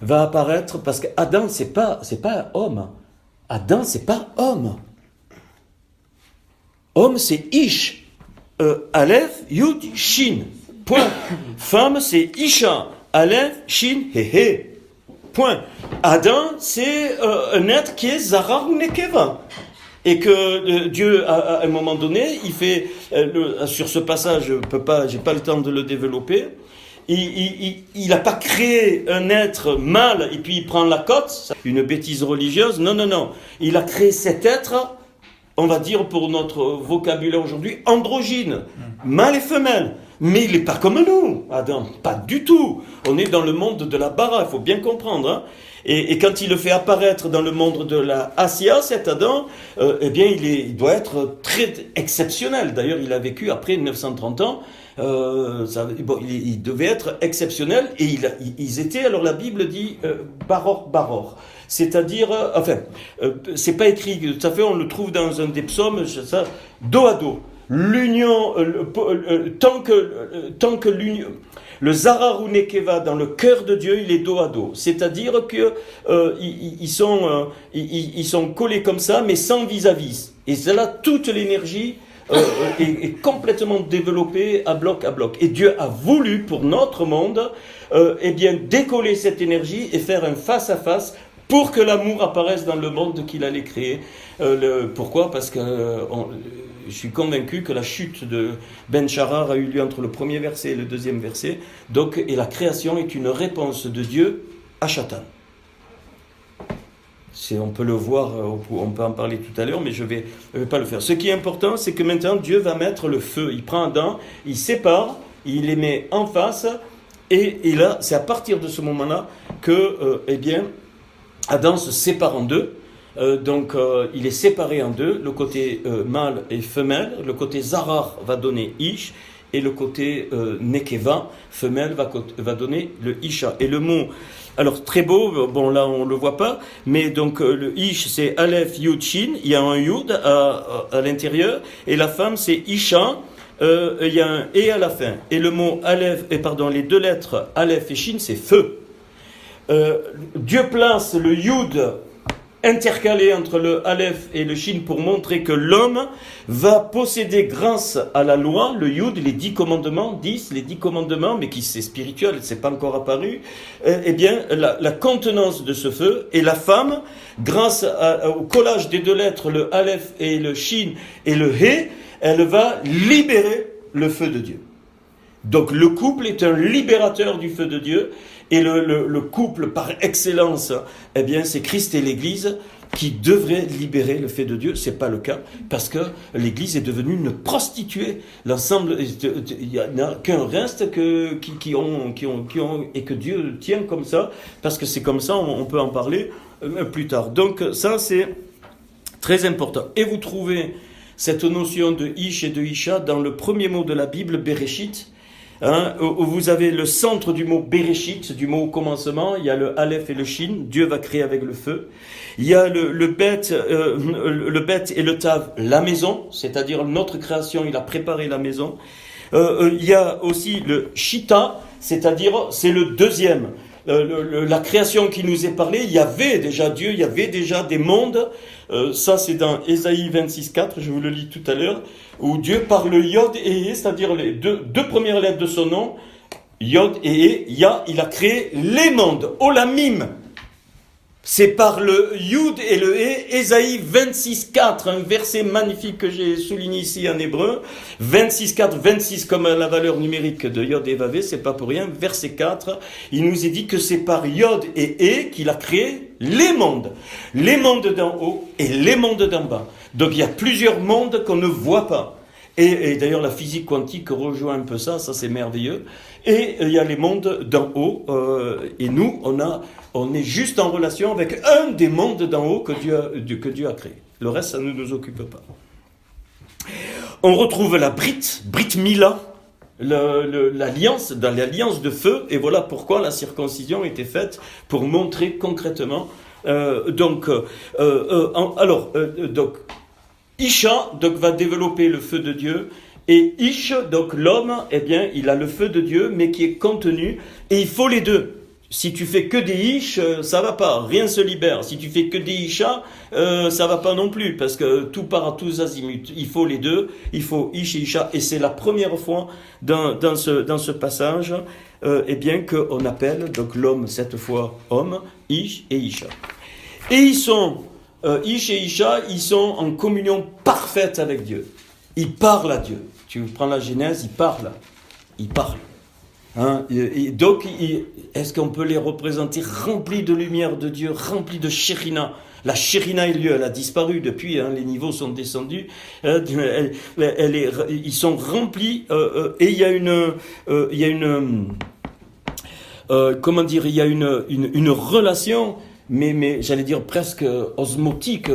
S1: va apparaître, parce que Adam, c'est pas homme. Adam, c'est pas homme. Homme, c'est Ish. Aleph, Yud, Shin. Point. Femme, c'est Isha. Aleph, Shin, He. Point. Adam, c'est un être qui est Zara ou Nekeva. Et que Dieu, à un moment donné, il fait, sur ce passage, j'ai pas le temps de le développer, il n'a pas créé un être mâle et puis il prend la cote, une bêtise religieuse. Non. Il a créé cet être, on va dire pour notre vocabulaire aujourd'hui, androgyne, mâle et femelle. Mais il n'est pas comme nous, Adam, pas du tout. On est dans le monde de la bara, il faut bien comprendre. Hein. Et quand il le fait apparaître dans le monde de la Assia, cet Adam, eh bien il doit être très exceptionnel. D'ailleurs, il a vécu après 930 ans. Il devait être exceptionnel. Et ils étaient, alors la Bible dit, baror. C'est-à-dire, c'est pas écrit tout à fait, on le trouve dans un des psaumes, ça, dos à dos. L'union, tant que l'union, le Zara ou Nekeva dans le cœur de Dieu, il est dos à dos. C'est-à-dire que ils sont collés comme ça, mais sans vis-à-vis. Et c'est là toute l'énergie est complètement développée à bloc. Et Dieu a voulu pour notre monde, décoller cette énergie et faire un face-à-face pour que l'amour apparaisse dans le monde qu'il allait créer. Pourquoi ? Parce que je suis convaincu que la chute de Ben Sharar a eu lieu entre le premier verset et le deuxième verset. Donc, et la création est une réponse de Dieu à Satan. On peut le voir, on peut en parler tout à l'heure, mais je vais pas le faire. Ce qui est important, c'est que maintenant Dieu va mettre le feu. Il prend Adam, il sépare, il les met en face, et là, c'est à partir de ce moment-là que, Adam se sépare en deux. Il est séparé en deux, le côté mâle et femelle, le côté Zarar va donner Ish, et le côté Nekeva, femelle, va donner le Isha. Et le mot, alors très beau, bon là on ne le voit pas, mais donc le Ish c'est Aleph, Yud, Shin, il y a un Yud à l'intérieur, et la femme c'est Isha, il y a un E à la fin. Et le mot Aleph, les deux lettres Aleph et Shin c'est feu. Dieu place le Yud intercalé entre le Aleph et le Shin pour montrer que l'homme va posséder grâce à la loi, le Yud, les 10 commandements, mais qui c'est spirituel, c'est pas encore apparu, la contenance de ce feu, et la femme, grâce au collage des deux lettres, le Aleph et le Shin et le He, elle va libérer le feu de Dieu. Donc le couple est un libérateur du feu de Dieu, et le couple par excellence, c'est Christ et l'Église qui devraient libérer le feu de Dieu. C'est pas le cas, parce que l'Église est devenue une prostituée. L'ensemble, il n'y en a qu'un reste qui ont, et que Dieu tient comme ça, parce que c'est comme ça, on peut en parler plus tard. Donc ça, c'est très important. Et vous trouvez cette notion de Ish et de Isha dans le premier mot de la Bible, Bereshit. Hein, où vous avez le centre du mot Bereshit, du mot au commencement, il y a le Aleph et le Shin, Dieu va créer avec le feu. Il y a le Bet et le Tav, la maison, c'est-à-dire notre création, il a préparé la maison. Il y a aussi le Shita, c'est-à-dire c'est le deuxième. La création qui nous est parlée, il y avait déjà Dieu, il y avait déjà des mondes. Ça c'est dans Ésaïe 26.4, je vous le lis tout à l'heure, où Dieu parle Yod et He, c'est-à-dire les deux premières lettres de son nom, Yod et He, il a créé les mondes, Olamim. C'est par le Yud et le He, Ésaïe 26.4, un verset magnifique que j'ai souligné ici en hébreu. 26.4, 26 comme la valeur numérique de Yod et Vavé, c'est pas pour rien. Verset 4, il nous est dit que c'est par Yod et He qu'il a créé les mondes d'en haut et les mondes d'en bas. Donc il y a plusieurs mondes qu'on ne voit pas. Et d'ailleurs la physique quantique rejoint un peu ça c'est merveilleux. Et il y a les mondes d'en haut, et nous, on est juste en relation avec un des mondes d'en haut que Dieu a créé. Le reste, ça ne nous occupe pas. On retrouve la Brit Mila, l'alliance, dans l'alliance de feu, et voilà pourquoi la circoncision était faite, pour montrer concrètement. Donc, Isha va développer le feu de Dieu, et Ish, donc l'homme, eh bien, il a le feu de Dieu, mais qui est contenu, et il faut les deux. Si tu fais que des Ish, ça va pas, rien se libère. Si tu fais que des Isha, ça va pas non plus, parce que tout part à tous azimuts. Il faut les deux, il faut Ish et Isha, et c'est la première fois dans ce passage, eh bien, qu'on appelle donc l'homme, cette fois homme, Ish et Isha. Et ils sont, Ish et Isha, ils sont en communion parfaite avec Dieu. Ils parlent à Dieu. Tu prends la Genèse, ils parlent. Hein? Et donc, est-ce qu'on peut les représenter remplis de lumière de Dieu, remplis de Shérina? La Shérina elle a disparu depuis, hein, les niveaux sont descendus. Ils sont remplis, et il y a une relation, mais j'allais dire presque osmotique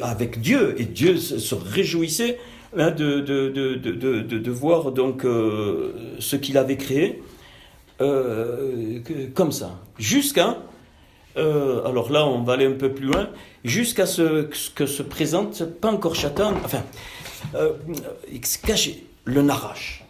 S1: avec Dieu, et Dieu se réjouissait de voir donc ce qu'il avait créé comme ça, jusqu'à alors là on va aller un peu plus loin, jusqu'à ce que se présente pas encore Satan, enfin caché le Narash.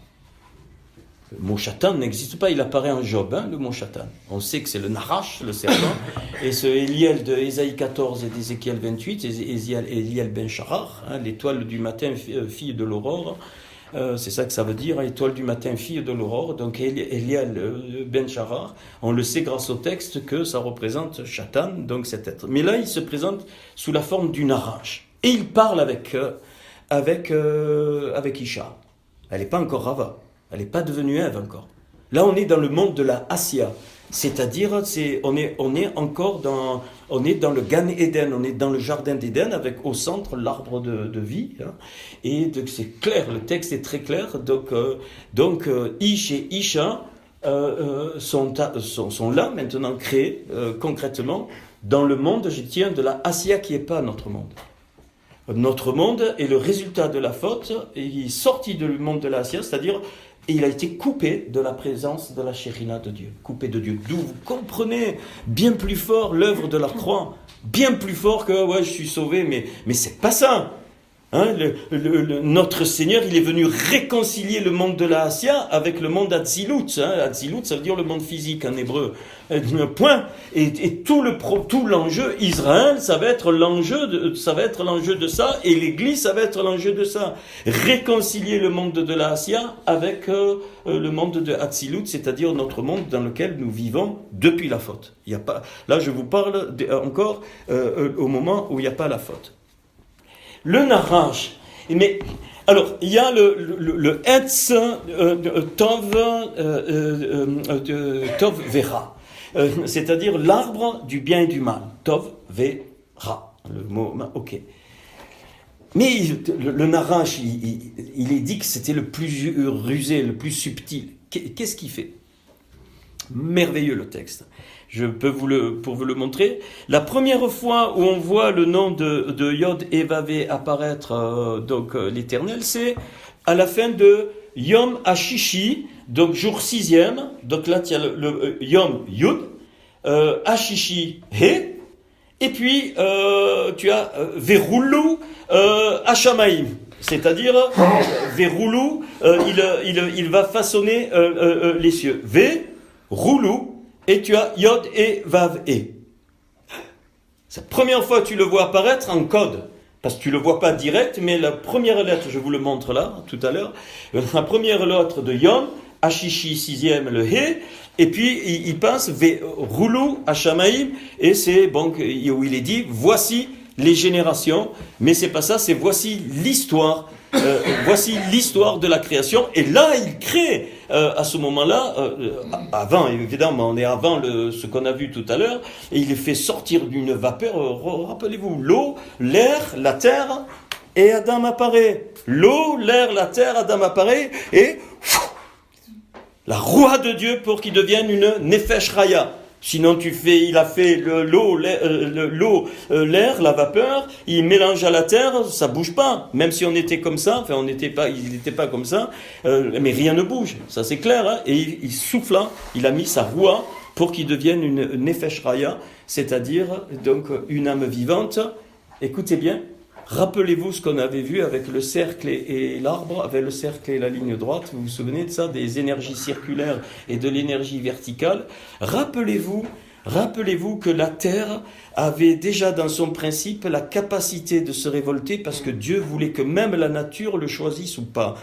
S1: Le mot Satan n'existe pas, il apparaît en Job, hein, le mot Satan. On sait que c'est le Narash, le serpent, et ce Eliel de Ésaïe 14 et d'Ézéchiel 28, Eliel ben Sharar, hein, l'étoile du matin, fille de l'aurore, c'est ça que ça veut dire, étoile du matin, fille de l'aurore, donc Eliel ben Sharar, on le sait grâce au texte que ça représente Satan, donc cet être. Mais là, il se présente sous la forme du Narash, et il parle avec Isha. Elle n'est pas encore Rava. Elle n'est pas devenue Ève encore. Là, on est dans le monde de la Assia. C'est-à-dire, on est dans le Gan Eden, on est dans le jardin d'Éden, avec au centre l'arbre de vie. Hein. Et donc, c'est clair, le texte est très clair. Donc Ish et Isha sont là, maintenant créés, concrètement, dans le monde, je tiens, de la Assia qui n'est pas notre monde. Notre monde est le résultat de la faute, et il est sorti du monde de la Assia, c'est-à-dire il a été coupé de la présence de la Shérina de Dieu, coupé de Dieu. D'où vous comprenez bien plus fort l'œuvre de la croix, bien plus fort que ouais je suis sauvé, mais c'est pas ça. Hein, notre Seigneur, il est venu réconcilier le monde de la Assia avec le monde Atzilut. Hein. Atzilut, ça veut dire le monde physique en hébreu. Point. Et tout l'enjeu, Israël, ça va être l'enjeu de ça, et l'Église, ça va être l'enjeu de ça. Réconcilier le monde de la Assia avec le monde de Atzilut, c'est-à-dire notre monde dans lequel nous vivons depuis la faute. Il y a pas, là, je vous parle encore au moment où il n'y a pas la faute. Le Narash, mais alors il y a le Etz Tov Vera, c'est-à-dire l'arbre du bien et du mal. Tov Vera, le mot, ok. Mais le Narash, il est dit que c'était le plus rusé, le plus subtil. Qu'est-ce qu'il fait? Merveilleux le texte. Je peux pour vous le montrer. La première fois où on voit le nom de Yod et Vavé apparaître, l'Éternel, c'est à la fin de Yom Hashishi, donc jour 6e, donc là tu as le Yom Yud, Ashishi He, et puis tu as Veroulou Hashamaim, c'est-à-dire Veroulou, il va façonner les cieux. Veroulou, et tu as Yod et Vav et. C'est la première fois que tu le vois apparaître en code. Parce que tu ne le vois pas direct, mais la première lettre, je vous le montre là, tout à l'heure, la première lettre de Yom, Ashishi, 6e, le He, et puis il passe Roulou, Hashamaim, et c'est bon, où il est dit, voici les générations, mais c'est pas ça, c'est voici l'histoire de la création, et là il crée, à ce moment-là, avant, évidemment, on est avant ce qu'on a vu tout à l'heure, et il fait sortir d'une vapeur, rappelez-vous, l'eau, l'air, la terre, et Adam apparaît. L'eau, l'air, la terre, Adam apparaît, et la roue de Dieu pour qu'il devienne une Nefesh Raya. Sinon il a fait l'eau, l'air, la vapeur, il mélange à la terre, ça bouge pas. Même si on était comme ça, enfin il n'était pas comme ça, mais rien ne bouge, ça c'est clair. Hein, et il souffla, il a mis sa roue pour qu'il devienne une Nefesh Raya, c'est-à-dire donc une âme vivante. Écoutez bien, rappelez-vous ce qu'on avait vu avec le cercle et l'arbre, avec le cercle et la ligne droite, vous vous souvenez de ça, des énergies circulaires et de l'énergie verticale. Rappelez-vous que la terre avait déjà dans son principe la capacité de se révolter parce que Dieu voulait que même la nature le choisisse ou pas.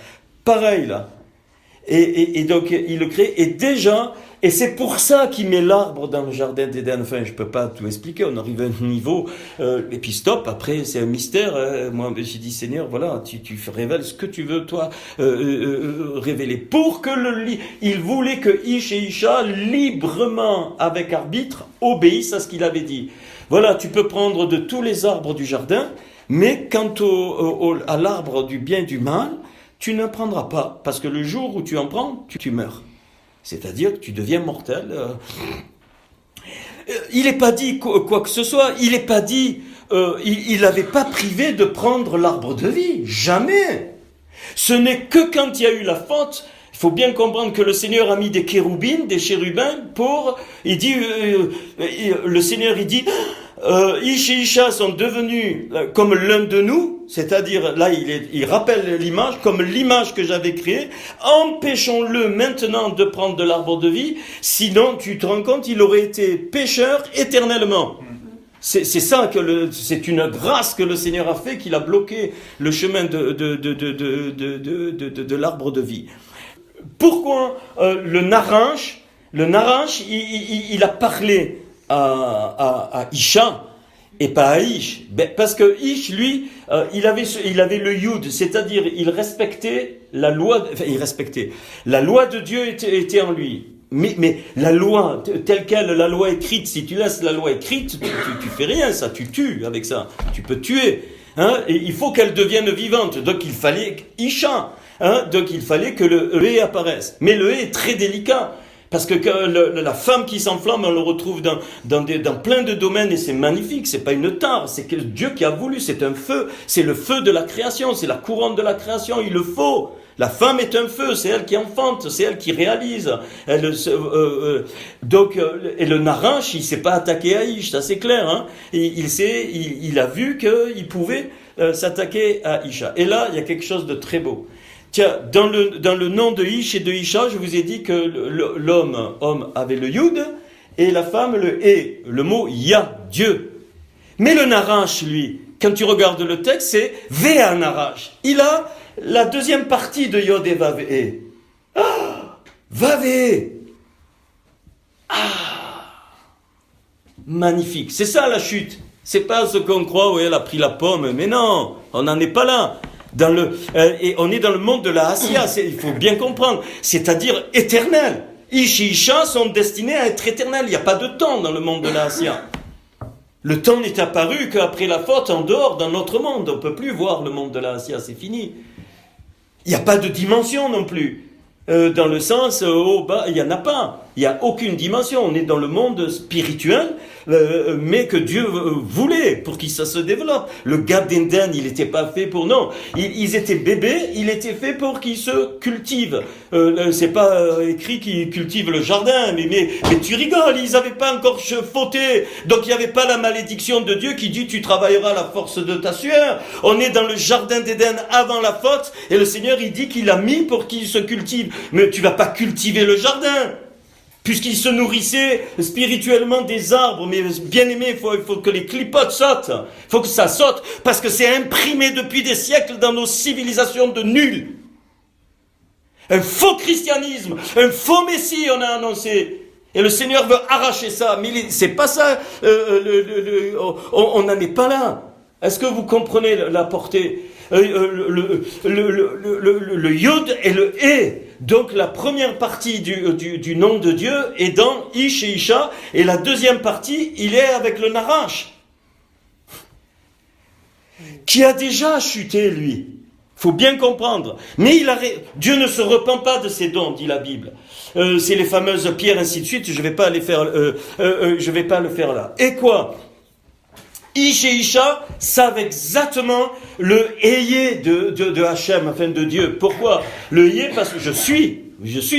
S1: Pareil là. Et donc il le crée, et déjà, et c'est pour ça qu'il met l'arbre dans le jardin d'Éden. Enfin, je peux pas tout expliquer, on arrive à un niveau, et puis stop, après c'est un mystère. Moi j'ai dit, Seigneur, voilà, tu révèles ce que tu veux, toi, révéler. Pour que il voulait que Ish et Isha, librement, avec arbitre, obéissent à ce qu'il avait dit. Voilà, tu peux prendre de tous les arbres du jardin, mais quant à l'arbre du bien et du mal, tu n'en prendras pas, parce que le jour où tu en prends, tu meurs. C'est-à-dire que tu deviens mortel. Il n'est pas dit quoi que ce soit, il n'est pas dit, il n'avait pas privé de prendre l'arbre de vie, jamais. Ce n'est que quand il y a eu la faute, il faut bien comprendre que le Seigneur a mis des chérubins, des chérubins, il dit, le Seigneur il dit, Ish et Isha sont devenus comme l'un de nous, c'est-à-dire là il rappelle l'image, comme l'image que j'avais créée, empêchons-le maintenant de prendre de l'arbre de vie, sinon tu te rends compte, il aurait été pécheur éternellement. C'est ça c'est une grâce que le Seigneur a fait, qu'il a bloqué le chemin de l'arbre de vie. Pourquoi le naranj, il a parlé à Isha et pas à Ish, parce que Ish, lui, il avait le Yud, c'est-à-dire il respectait la loi, la loi de Dieu était en lui. Mais la loi, telle quelle, la loi écrite, si tu laisses la loi écrite, tu fais rien, ça, tu tues avec ça, tu peux tuer. Hein, et il faut qu'elle devienne vivante, donc il fallait Isha, hein, donc il fallait que le hé apparaisse. Mais le hé est très délicat. Parce que la femme qui s'enflamme, on le retrouve dans plein de domaines, et c'est magnifique, c'est pas une tare, c'est que Dieu qui a voulu, c'est un feu, c'est le feu de la création, c'est la couronne de la création, il le faut. La femme est un feu, c'est elle qui enfante, c'est elle qui réalise. Et le naranj, il s'est pas attaqué à Ish, ça c'est clair. Hein. Il a vu qu'il pouvait s'attaquer à Isha. Et là, il y a quelque chose de très beau. Tiens, dans le nom de Ish et de Isha, je vous ai dit que homme avait le Yud, et la femme le He, le mot Ya, Dieu. Mais le naranj, lui, quand tu regardes le texte, c'est Vea naranj. Il a la deuxième partie de Yod et Vav He. Ah, Vav He. Ah, magnifique. C'est ça la chute. C'est pas ce qu'on croit où elle a pris la pomme. Mais non, on n'en est pas là. Et on est dans le monde de la Assia, il faut bien comprendre, c'est-à-dire éternel. Ish et Isha sont destinés à être éternels, il n'y a pas de temps dans le monde de la Assia. Le temps n'est apparu qu'après la faute en dehors dans notre monde, on ne peut plus voir le monde de la Assia, c'est fini. Il n'y a pas de dimension non plus, dans le sens haut, bas, il n'y en a pas. Il n'y a aucune dimension. On est dans le monde spirituel, mais que Dieu voulait pour que ça se développe. Le Garden d'Éden, il n'était pas fait pour... Non, ils étaient bébés, il était fait pour qu'ils se cultivent. C'est pas écrit qu'ils cultivent le jardin, mais tu rigoles, ils n'avaient pas encore fauté. Donc il n'y avait pas la malédiction de Dieu qui dit tu travailleras à la force de ta sueur. On est dans le Jardin d'Éden avant la faute, et le Seigneur il dit qu'il l'a mis pour qu'il se cultive. Mais tu vas pas cultiver le jardin, puisqu'il se nourrissait spirituellement des arbres. Mais bien aimé, il faut que les clipotes sautent. Il faut que ça saute, parce que c'est imprimé depuis des siècles dans nos civilisations de nuls. Un faux christianisme, un faux messie on a annoncé. Et le Seigneur veut arracher ça. Mais c'est pas ça, on n'en est pas là. Est-ce que vous comprenez la portée? Le yod et le hé. Donc la première partie du nom de Dieu est dans Ish et Isha, et la deuxième partie, il est avec le Narash, qui a déjà chuté, lui. Faut bien comprendre. Mais Dieu ne se repent pas de ses dons, dit la Bible. C'est les fameuses pierres, ainsi de suite. Je vais pas le faire là. Et quoi? Ish et Isha savent exactement le Eyé de Hachem, enfin de Dieu. Pourquoi? Le Eyé, parce que je suis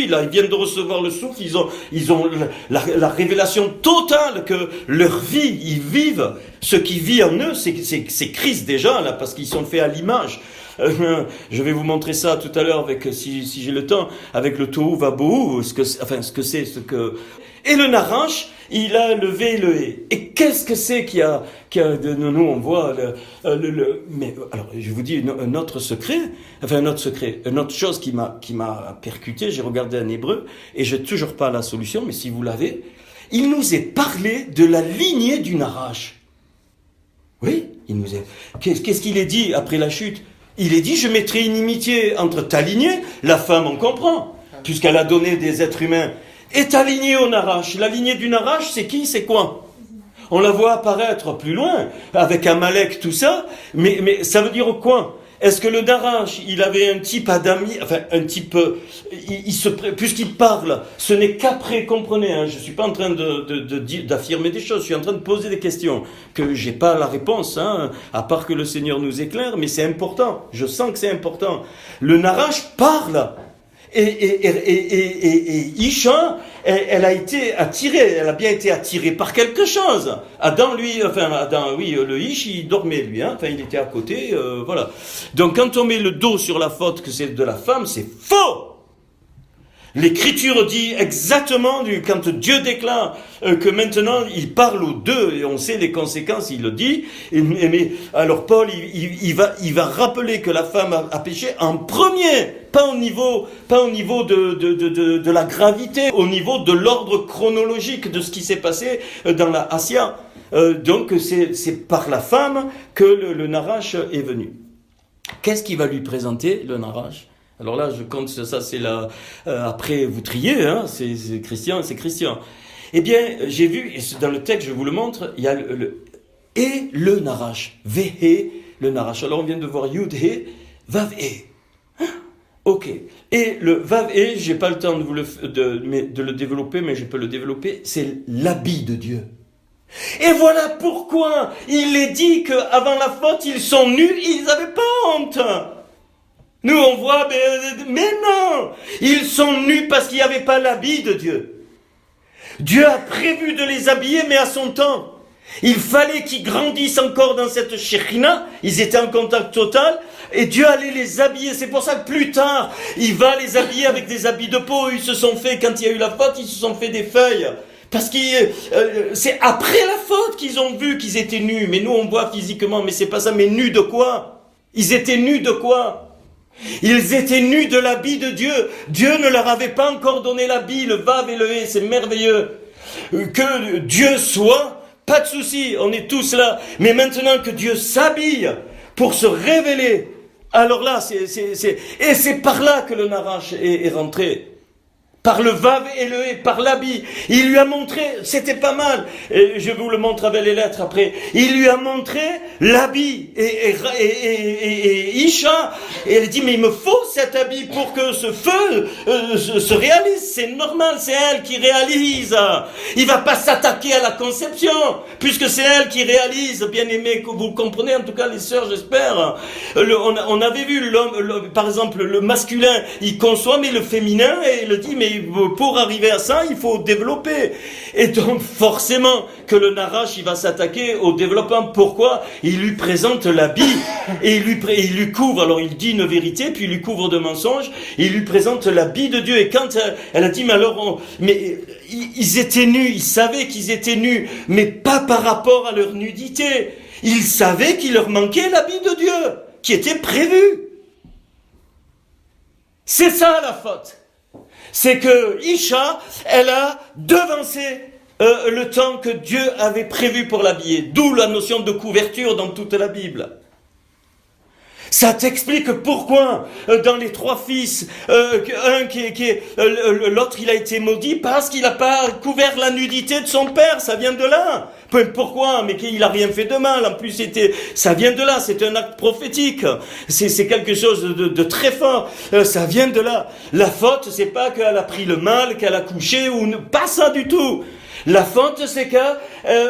S1: là, ils viennent de recevoir le souffle, ils ont la révélation totale que leur vie, ils vivent, ce qui vit en eux, c'est Christ déjà, là, parce qu'ils sont faits à l'image. Je vais vous montrer ça tout à l'heure avec, si j'ai le temps, avec le Tohu Vabohu, et le Narash, il a le V et le Hé. Et qu'est-ce que c'est qu'il y a nous on voit mais alors je vous dis un autre secret, une autre chose qui m'a percuté. J'ai regardé en hébreu et j'ai toujours pas la solution, mais si vous l'avez, il nous est parlé de la lignée du Narash. Oui, qu'est-ce qu'il est dit après la chute? Il est dit, je mettrai inimitié entre ta lignée, la femme on comprend, puisqu'elle a donné des êtres humains, et ta lignée au Narash. La lignée du Narash, c'est qui? C'est quoi? On la voit apparaître plus loin, avec Amalek, tout ça, mais ça veut dire quoi? Est-ce que le Narash, il avait un type adami, enfin un type, puisqu'il parle, ce n'est qu'après, comprenez, hein, je suis pas en train d'affirmer des choses, je suis en train de poser des questions, que j'ai pas la réponse, hein, à part que le Seigneur nous éclaire, mais c'est important, je sens que c'est important. Le Narash parle, et Isha, elle a été attirée, elle a bien été attirée par quelque chose. Adam, le Ish, il dormait, lui, hein, enfin, il était à côté, voilà. Donc, quand on met le dos sur la faute que c'est de la femme, c'est faux! L'Écriture dit exactement, quand Dieu déclare que maintenant il parle aux deux, et on sait les conséquences, il le dit, mais alors Paul, il va rappeler que la femme a péché en premier, pas au niveau de la gravité, au niveau de l'ordre chronologique de ce qui s'est passé dans la Assia. Donc c'est par la femme que le Narash est venu. Qu'est-ce qu'il va lui présenter, le Narash? Alors là, je compte ça, c'est là. Après, vous triez, hein, c'est Christian. Eh bien, j'ai vu, et dans le texte, je vous le montre, il y a et le Narash, Vehe, le Narash. Alors on vient de voir Yud He, Vav He. Ok. Et le Vav He, j'ai pas le temps de le développer, mais je peux le développer. C'est l'habit de Dieu. Et voilà pourquoi il est dit qu'avant la faute, ils sont nus, ils n'avaient pas honte. Nous, on voit, mais non! Ils sont nus parce qu'il n'y avait pas l'habit de Dieu. Dieu a prévu de les habiller, mais à son temps. Il fallait qu'ils grandissent encore dans cette Shekhina. Ils étaient en contact total. Et Dieu allait les habiller. C'est pour ça que plus tard, il va les habiller avec des habits de peau. Ils se sont fait, quand il y a eu la faute, ils se sont fait des feuilles. Parce que c'est après la faute qu'ils ont vu qu'ils étaient nus. Mais nous, on voit physiquement, mais c'est pas ça. Mais nus de quoi? Ils étaient nus de quoi? Ils étaient nus de l'habit de Dieu. Dieu ne leur avait pas encore donné l'habit, le Vav et le Hé, c'est merveilleux. Que Dieu soit, pas de souci, on est tous là. Mais maintenant que Dieu s'habille pour se révéler, alors là, et c'est par là que le Narash est rentré. par le vav et le hé, par l'habit. Il lui a montré, c'était pas mal, et je vous le montre avec les lettres après, il lui a montré l'habit, et Isha, et elle dit, mais il me faut cet habit pour que ce feu se réalise, c'est normal, c'est elle qui réalise. Il va pas s'attaquer à la conception, puisque c'est elle qui réalise, bien aimé, que vous comprenez, en tout cas les sœurs, j'espère. On avait vu l'homme, par exemple, le masculin, il conçoit, mais le féminin, et il le dit, mais pour arriver à ça, il faut développer. Et donc, forcément, que le Narash, il va s'attaquer au développement. Pourquoi? Il lui présente l'habit, et il lui couvre, alors il dit une vérité, puis il lui couvre de mensonges, et il lui présente l'habit de Dieu. Et quand elle a dit, mais alors, ils étaient nus, ils savaient qu'ils étaient nus, mais pas par rapport à leur nudité. Ils savaient qu'il leur manquait l'habit de Dieu, qui était prévu. C'est ça la faute. C'est que Isha, elle a devancé le temps que Dieu avait prévu pour l'habiller. D'où la notion de couverture dans toute la Bible. Ça t'explique pourquoi dans les trois fils, l'autre il a été maudit parce qu'il n'a pas couvert la nudité de son père. Ça vient de là. Pourquoi? Mais qu'il n'a rien fait de mal. En plus, ça vient de là. C'est un acte prophétique. C'est quelque chose de très fort. Ça vient de là. La faute, c'est pas qu'elle a pris le mal, qu'elle a couché ou pas ça du tout. La faute, c'est que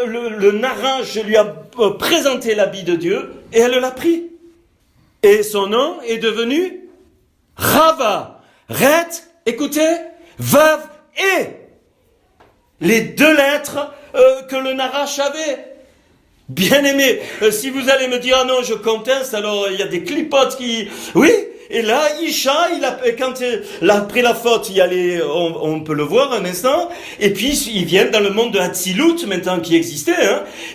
S1: le Narash lui a présenté l'habit de Dieu et elle l'a pris. Et son nom est devenu Rava. Ret, écoutez, Vav et les deux lettres que le Narash avait. Bien aimé, si vous allez me dire, ah non, je conteste, alors il y a des clipotes qui... Oui, et là, Isha, quand après la faute, on peut le voir un instant, et puis ils viennent dans le monde de Hatzilut, maintenant qui existait,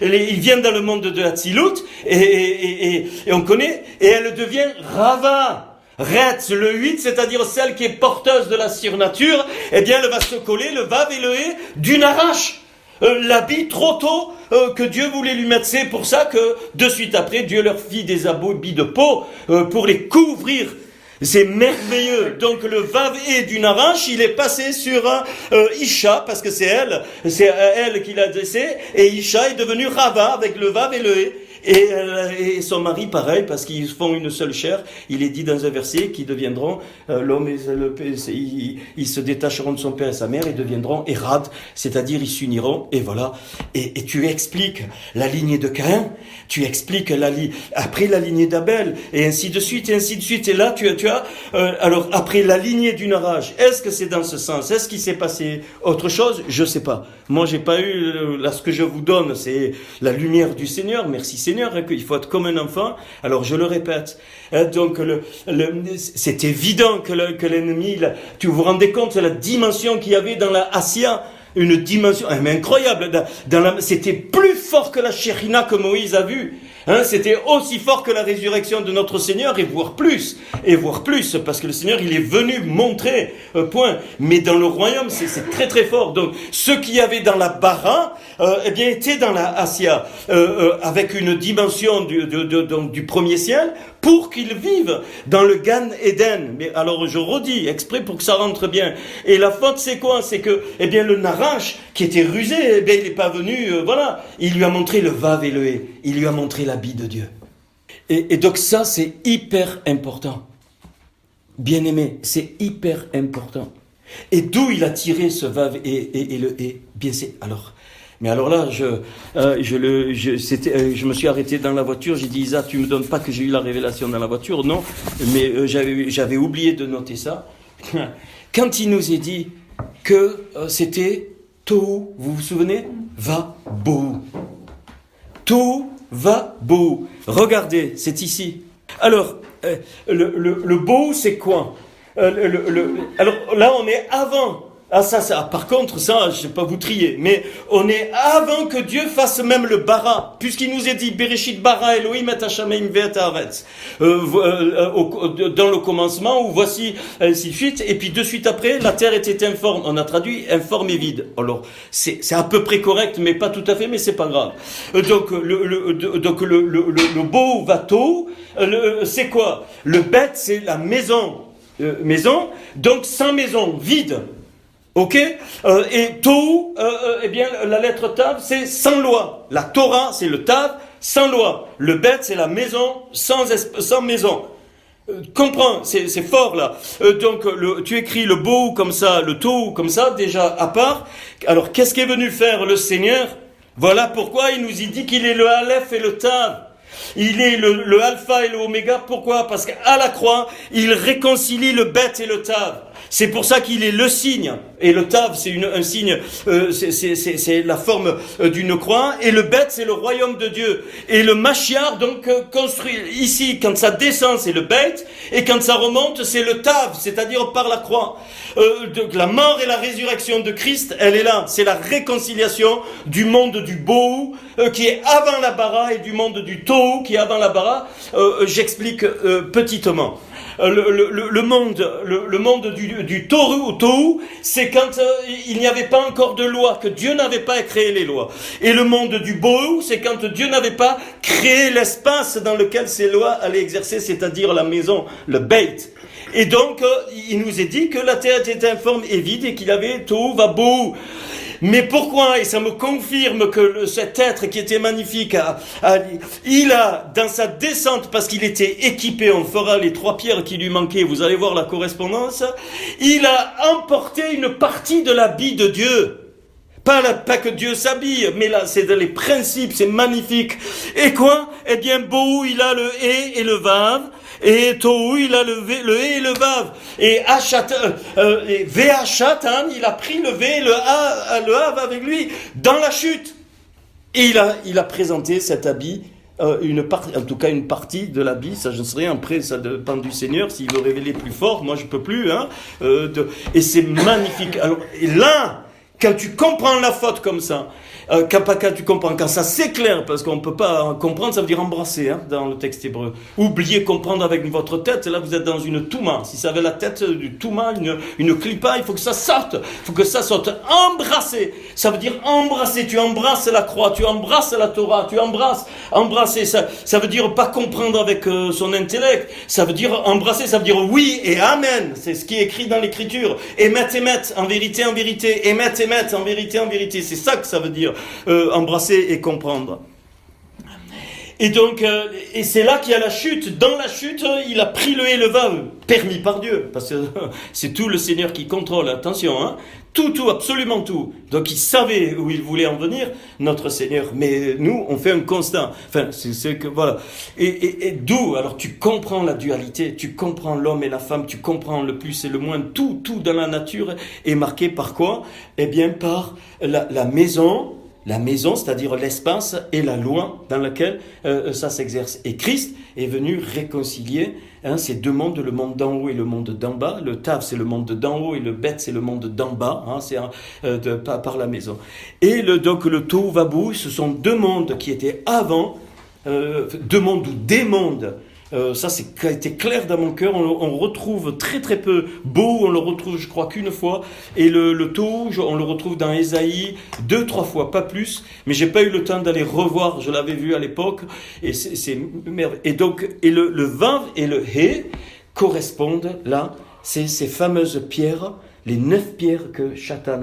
S1: ils viennent dans le monde de Hatzilut, et on connaît, et elle devient Rava. Ret, le 8, c'est-à-dire celle qui est porteuse de la surnature, eh bien elle va se coller le Vav et le Hé du Narash. L'habit trop tôt que Dieu voulait lui mettre. C'est pour ça que de suite après Dieu leur fit des habits de peau pour les couvrir. C'est merveilleux. Donc le Vav et du Narash, il est passé sur Isha parce que c'est elle qui l'a dressé, et Isha est devenu Rava avec le Vav et le Hé. Et son mari, pareil, parce qu'ils font une seule chair. Il est dit dans un verset qu'ils deviendront, l'homme et ils se détacheront de son père et sa mère et deviendront Érad, c'est-à-dire ils s'uniront, et voilà. Et tu expliques la lignée de Caïn, tu expliques après la lignée d'Abel, et ainsi de suite, et ainsi de suite. Et là, tu as alors après la lignée du Narash, est-ce que c'est dans ce sens? Est-ce qu'il s'est passé autre chose? Je sais pas. Moi, j'ai pas eu, là, ce que je vous donne, c'est la lumière du Seigneur. Merci Seigneur, qu'il faut être comme un enfant. Alors je le répète. Donc c'est évident que l'ennemi, tu vous rendez compte de la dimension qu'il y avait dans la Assia, une dimension mais incroyable. C'était plus fort que la Shekhinah que Moïse a vue. C'était aussi fort que la résurrection de notre Seigneur, et voire plus, parce que le Seigneur, il est venu montrer, point. Mais dans le royaume, c'est très très fort. Donc, ceux qui y avait dans la bara, eh bien, étaient dans la Assia, avec une dimension du premier ciel, pour qu'ils vivent dans le Gan Eden. Mais alors, je redis, exprès pour que ça rentre bien. Et la faute, c'est quoi? C'est que, eh bien, le Narash, qui était rusé, eh bien, il n'est pas venu, voilà. Il lui a montré le Vav et le Hé. Il lui a montré l'habit de Dieu. Et donc ça, c'est hyper important. Bien aimé, c'est hyper important. Et d'où il a tiré ce Vav et le Hé? Bien, c'est... Mais alors là, je me suis arrêté dans la voiture, j'ai dit, Isa, tu me donnes pas que j'ai eu la révélation dans la voiture, non, mais j'avais oublié de noter ça. Quand il nous est dit que c'était Tohu, vous vous souvenez? Va Bohu. Tohu va Bohu. Regardez, c'est ici. Alors, le Bohu, c'est quoi? Alors là, on est avant. Par contre, ça, je ne vais pas vous trier, mais on est avant que Dieu fasse même le bara, puisqu'il nous est dit, Bereshit bara Elohim et Hashamayim ve'et haaretz, dans le commencement, où voici, ainsi de suite, et puis de suite après, la terre était informe, on a traduit informe et vide. Alors, c'est à peu près correct, mais pas tout à fait, mais c'est pas grave. Donc, le beau vato, c'est quoi? Le bête, c'est la maison, donc sans maison, vide. Ok. Et Tohu, eh bien, la lettre Tav, c'est sans loi. La Torah, c'est le Tav, sans loi. Le Bet, c'est la maison, sans maison. Comprends, c'est fort là. Donc, tu écris le Bohu comme ça, le Tohu comme ça, déjà à part. Alors, qu'est-ce qu'est venu faire le Seigneur? Voilà pourquoi il nous dit qu'il est le Aleph et le Tav. Il est le alpha et le oméga. Pourquoi? Parce qu'à la croix, il réconcilie le Bet et le Tav. C'est pour ça qu'il est le signe. Et le Tav, c'est un signe, c'est la forme d'une croix. Et le Bet, c'est le royaume de Dieu. Et le Mashiach, donc, construit ici, quand ça descend, c'est le Bet. Et quand ça remonte, c'est le Tav, c'est-à-dire par la croix. Donc, la mort et la résurrection de Christ, elle est là. C'est la réconciliation du monde du Bohu, qui est avant la bara, et du monde du Tohu, qui est avant la bara. J'explique petitement. Le monde du Tohu, c'est quand il n'y avait pas encore de loi, que Dieu n'avait pas créé les lois. Et le monde du Bohu, c'est quand Dieu n'avait pas créé l'espace dans lequel ces lois allaient exercer, c'est-à-dire la maison, le Beit. Et donc, il nous est dit que la terre était informe et vide et qu'il avait Tohu va Bohu. Mais pourquoi? Et ça me confirme que cet être qui était magnifique, il a, dans sa descente, parce qu'il était équipé, on fera les 3 pierres qui lui manquaient, vous allez voir la correspondance, il a emporté une partie de l'habit de Dieu. Pas que Dieu s'habille, mais là, c'est dans les principes, c'est magnifique. Et quoi? Eh bien, Bohu, il a le He et le Vav, et Tohu, il a le He et le Vav. Et Ve'achatan, il a pris le V et le Av avec lui, dans la chute. Et il a présenté cet habit, en tout cas une partie de l'habit, ça je ne sais rien, après ça dépend du Seigneur, s'il veut révéler plus fort, moi je peux plus, hein. Et c'est magnifique. Alors, et là, quand tu comprends la faute comme ça, quand tu comprends, quand ça s'éclaire, parce qu'on ne peut pas comprendre, ça veut dire embrasser, hein, dans le texte hébreu. Oubliez comprendre avec votre tête, là vous êtes dans une touma. Si ça avait la tête du touma, une clipa, il faut que ça sorte. Il faut que ça sorte. Embrasser, ça veut dire embrasser. Tu embrasses la croix, tu embrasses la Torah, tu embrasser. Ça veut dire pas comprendre avec son intellect. Ça veut dire embrasser, ça veut dire oui et amen. C'est ce qui est écrit dans l'écriture. Émet, en vérité, en vérité. Émet, en vérité, en vérité. C'est ça que ça veut dire. Embrasser et comprendre. Et donc, et c'est là qu'il y a la chute. Dans la chute, il a pris le He et le Vav, permis par Dieu, parce que c'est tout le Seigneur qui contrôle. Attention, hein, tout, absolument tout. Donc, il savait où il voulait en venir, notre Seigneur. Mais nous, on fait un constat. Enfin, c'est que voilà. Et d'où? Alors, tu comprends la dualité, tu comprends l'homme et la femme, tu comprends le plus et le moins. Tout dans la nature est marqué par quoi? Eh bien, par la maison. La maison, c'est-à-dire l'espace et la loi dans laquelle ça s'exerce. Et Christ est venu réconcilier ces deux mondes, le monde d'en haut et le monde d'en bas. Le Tav, c'est le monde d'en haut et le Bet, c'est le monde d'en bas, hein, c'est par la maison. Et donc le Tohu Vabou, ce sont deux mondes qui étaient avant, deux mondes ou des mondes. Ça, c'est été clair dans mon cœur. On retrouve très très peu. Bohu, on le retrouve, je crois, qu'une fois. Et le Tohu, on le retrouve dans Ésaïe 2-3 fois, pas plus. Mais j'ai pas eu le temps d'aller revoir. Je l'avais vu à l'époque. Et c'est merveilleux. Et donc, le Vav et le He correspondent là. C'est ces fameuses pierres, les 9 pierres que Satan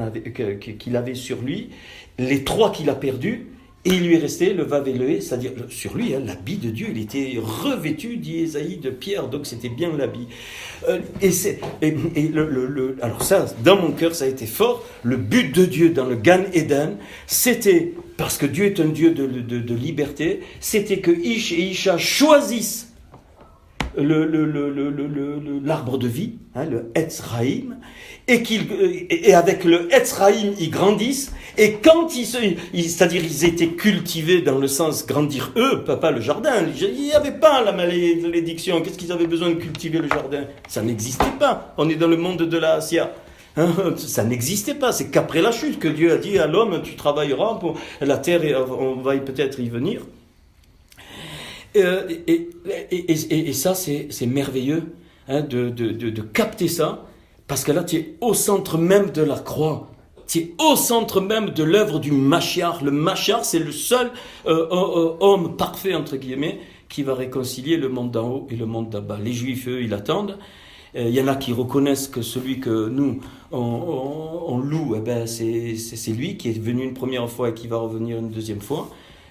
S1: qu'il avait sur lui, les 3 qu'il a perdues. Et il lui est resté le Vav et le He, c'est-à-dire sur lui, hein, l'habit de Dieu, il était revêtu, dit Ésaïe, de pierre, donc c'était bien l'habit. Alors ça, dans mon cœur, ça a été fort. Le but de Dieu dans le Gan Eden, c'était, parce que Dieu est un Dieu de liberté, c'était que Ish et Isha choisissent l'arbre de vie, hein, le Etz Chaim, et avec le Etz Chaim, ils grandissent, et quand c'est-à-dire ils étaient cultivés dans le sens grandir eux, pas le jardin, il n'y avait pas la malédiction, qu'est-ce qu'ils avaient besoin de cultiver le jardin? Ça n'existait pas, on est dans le monde de la Assia. Ça n'existait pas, c'est qu'après la chute que Dieu a dit à l'homme, tu travailleras pour la terre, et on va peut-être y venir. Et ça, c'est merveilleux, hein, de capter ça, parce que là, tu es au centre même de la croix. Tu es au centre même de l'œuvre du Mashiach. Le Mashiach, c'est le seul homme parfait, entre guillemets, qui va réconcilier le monde d'en haut et le monde d'en bas. Les Juifs, eux, ils attendent. Il y en a qui reconnaissent que celui que nous, on loue, eh ben c'est lui qui est venu une première fois et qui va revenir une deuxième fois.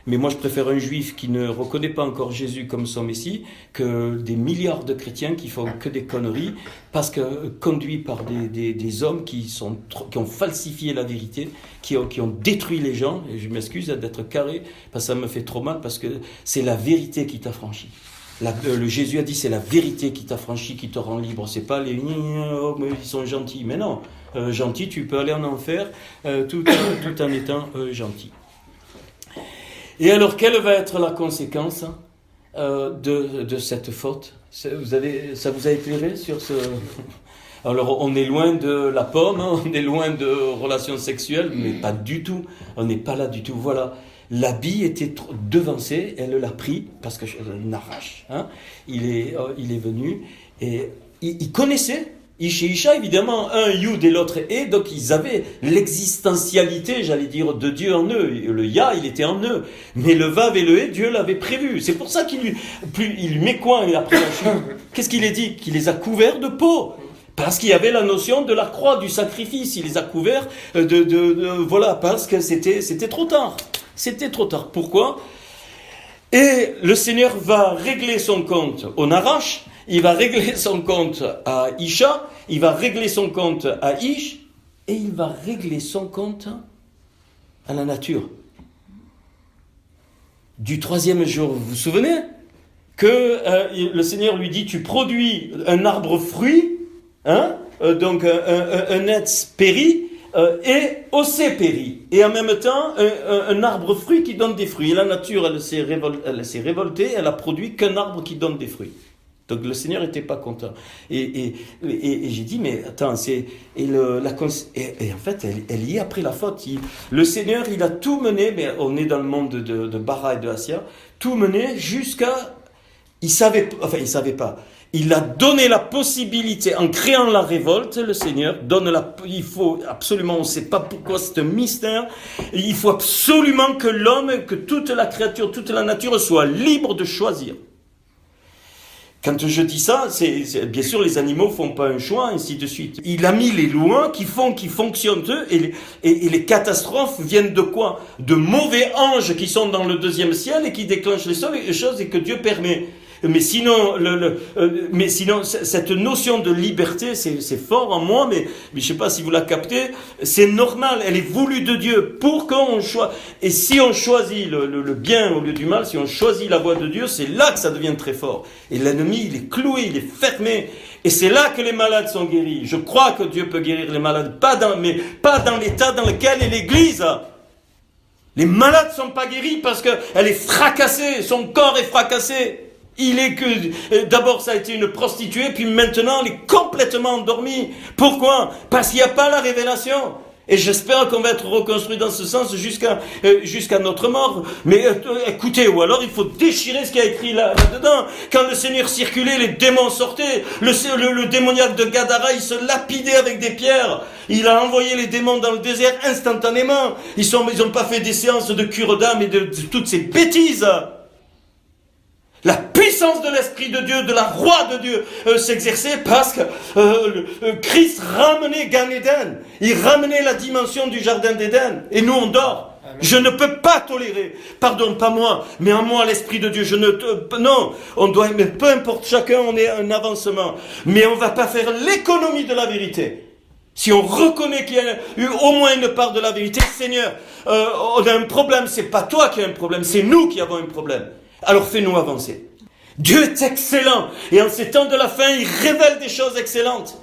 S1: Mais moi, je préfère un juif qui ne reconnaît pas encore Jésus comme son Messie que des milliards de chrétiens qui font que des conneries parce que conduits par des hommes qui ont falsifié la vérité, qui ont détruit les gens. Et je m'excuse d'être carré parce que ça me fait trop mal parce que c'est la vérité qui t'affranchit. Le Jésus a dit c'est la vérité qui t'affranchit, qui te rend libre. C'est pas les oh, mais ils sont gentils. Mais non, gentil, tu peux aller en enfer tout en étant gentil. Et alors, quelle va être la conséquence de cette faute? Ça vous a éclairé sur ce... Alors, on est loin de la pomme, hein, on est loin de relations sexuelles, mais pas du tout. On n'est pas là du tout. Voilà. La bille était devancée, elle l'a pris, parce que n'arrache. Hein, il est venu, et il connaissait. Chez Isha, évidemment, un Yud et l'autre Et, donc ils avaient l'existentialité, j'allais dire, de Dieu en eux. Le Ya, il était en eux. Mais le Vav et le Et, Dieu l'avait prévu. C'est pour ça qu'il lui met quoi après la chute? Qu'est-ce qu'il a dit? Qu'il les a couverts de peau. Parce qu'il y avait la notion de la croix, du sacrifice. Il les a couverts voilà, parce que c'était trop tard. C'était trop tard. Pourquoi? Et le Seigneur va régler son compte au Narash. Il va régler son compte à Isha, il va régler son compte à Ish, et il va régler son compte à la nature. Du troisième jour, vous vous souvenez que le Seigneur lui dit, tu produis un arbre fruit, hein, donc un etz péri, et océ péri, et en même temps un arbre fruit qui donne des fruits. Et la nature, elle s'est révoltée, elle a produit qu'un arbre qui donne des fruits. Donc le Seigneur n'était pas content. Et j'ai dit, mais attends, en fait, elle y est après la faute. Le Seigneur, il a tout mené, mais on est dans le monde de Bara et de Assia, tout mené jusqu'à... Il savait pas. Il a donné la possibilité, en créant la révolte, le Seigneur il faut absolument, on ne sait pas pourquoi c'est un mystère, il faut absolument que l'homme, que toute la créature, toute la nature soit libre de choisir. Quand je dis ça, c'est bien sûr les animaux font pas un choix, ainsi de suite. Il a mis les lois qui fonctionnent eux, et les catastrophes viennent de quoi? De mauvais anges qui sont dans le deuxième ciel et qui déclenchent les choses et que Dieu permet. Mais sinon, cette notion de liberté, c'est fort en moi, mais je sais pas si vous la captez, c'est normal, elle est voulue de Dieu pour qu'on choisisse. Et si on choisit le bien au lieu du mal, si on choisit la voie de Dieu, c'est là que ça devient très fort. Et l'ennemi, il est cloué, il est fermé. Et c'est là que les malades sont guéris. Je crois que Dieu peut guérir les malades, mais pas dans l'état dans lequel est l'Église. Les malades sont pas guéris parce qu'elle est fracassée, son corps est fracassé. D'abord ça a été une prostituée, puis maintenant elle est complètement endormie. Pourquoi? Parce qu'il n'y a pas la révélation. Et j'espère qu'on va être reconstruit dans ce sens jusqu'à notre mort. Mais écoutez, ou alors il faut déchirer ce qu'il y a écrit là-dedans. Quand le Seigneur circulait, les démons sortaient. Le démoniaque de Gadara, il se lapidait avec des pierres. Il a envoyé les démons dans le désert instantanément. Ils n'ont pas fait des séances de cure d'âme et de toutes ces bêtises. La puissance de l'Esprit de Dieu, de la roi de Dieu s'exerçait parce que Christ ramenait Gan Eden. Il ramenait la dimension du jardin d'Éden. Et nous on dort. Amen. Je ne peux pas tolérer, pardon, pas moi, mais en moi l'Esprit de Dieu. Non, on doit, mais peu importe, chacun on est un avancement. Mais on ne va pas faire l'économie de la vérité. Si on reconnaît qu'il y a eu au moins une part de la vérité, Seigneur, on a un problème, c'est pas toi qui as un problème, c'est nous qui avons un problème. Alors fais-nous avancer. Dieu est excellent. Et en ces temps de la fin, il révèle des choses excellentes.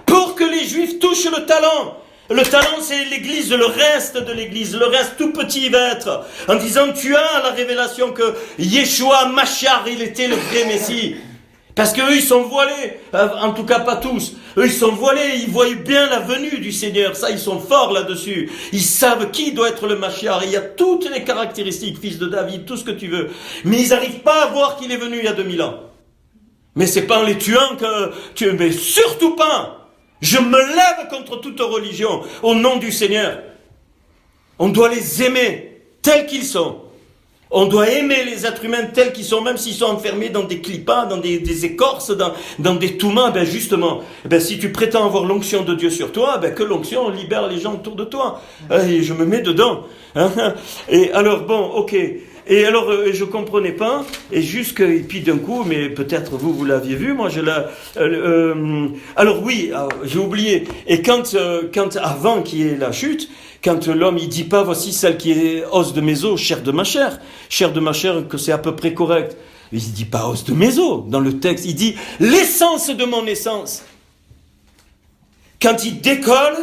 S1: Pour que les Juifs touchent le talent. Le talent, c'est l'Église, le reste de l'Église. Le reste tout petit va être. En disant, tu as la révélation que Yeshua, Machar, il était le vrai Messie. Parce qu'eux, ils sont voilés. En tout cas, pas tous. Eux, ils sont voilés. Ils voient bien la venue du Seigneur. Ça, ils sont forts là-dessus. Ils savent qui doit être le Mashiach. Il y a toutes les caractéristiques, fils de David, tout ce que tu veux. Mais ils n'arrivent pas à voir qu'il est venu il y a 2000 ans. Mais c'est pas en les tuant que mais surtout pas. Je me lève contre toute religion au nom du Seigneur. On doit les aimer tels qu'ils sont. On doit aimer les êtres humains tels qu'ils sont, même s'ils sont enfermés dans des clipas, dans des écorces, dans des toumas. Ben justement, ben si tu prétends avoir l'onction de Dieu sur toi, ben que l'onction libère les gens autour de toi. Et je me mets dedans. Et alors, bon, ok. Et alors, je comprenais pas, et puis d'un coup, mais peut-être vous l'aviez vu, moi je l'ai... alors oui, j'ai oublié, et quand avant qu'il y ait la chute, quand l'homme il dit pas, voici celle qui est os de mes os, chair de ma chair, que c'est à peu près correct, il dit pas os de mes os, dans le texte, il dit l'essence de mon essence. Quand il décolle,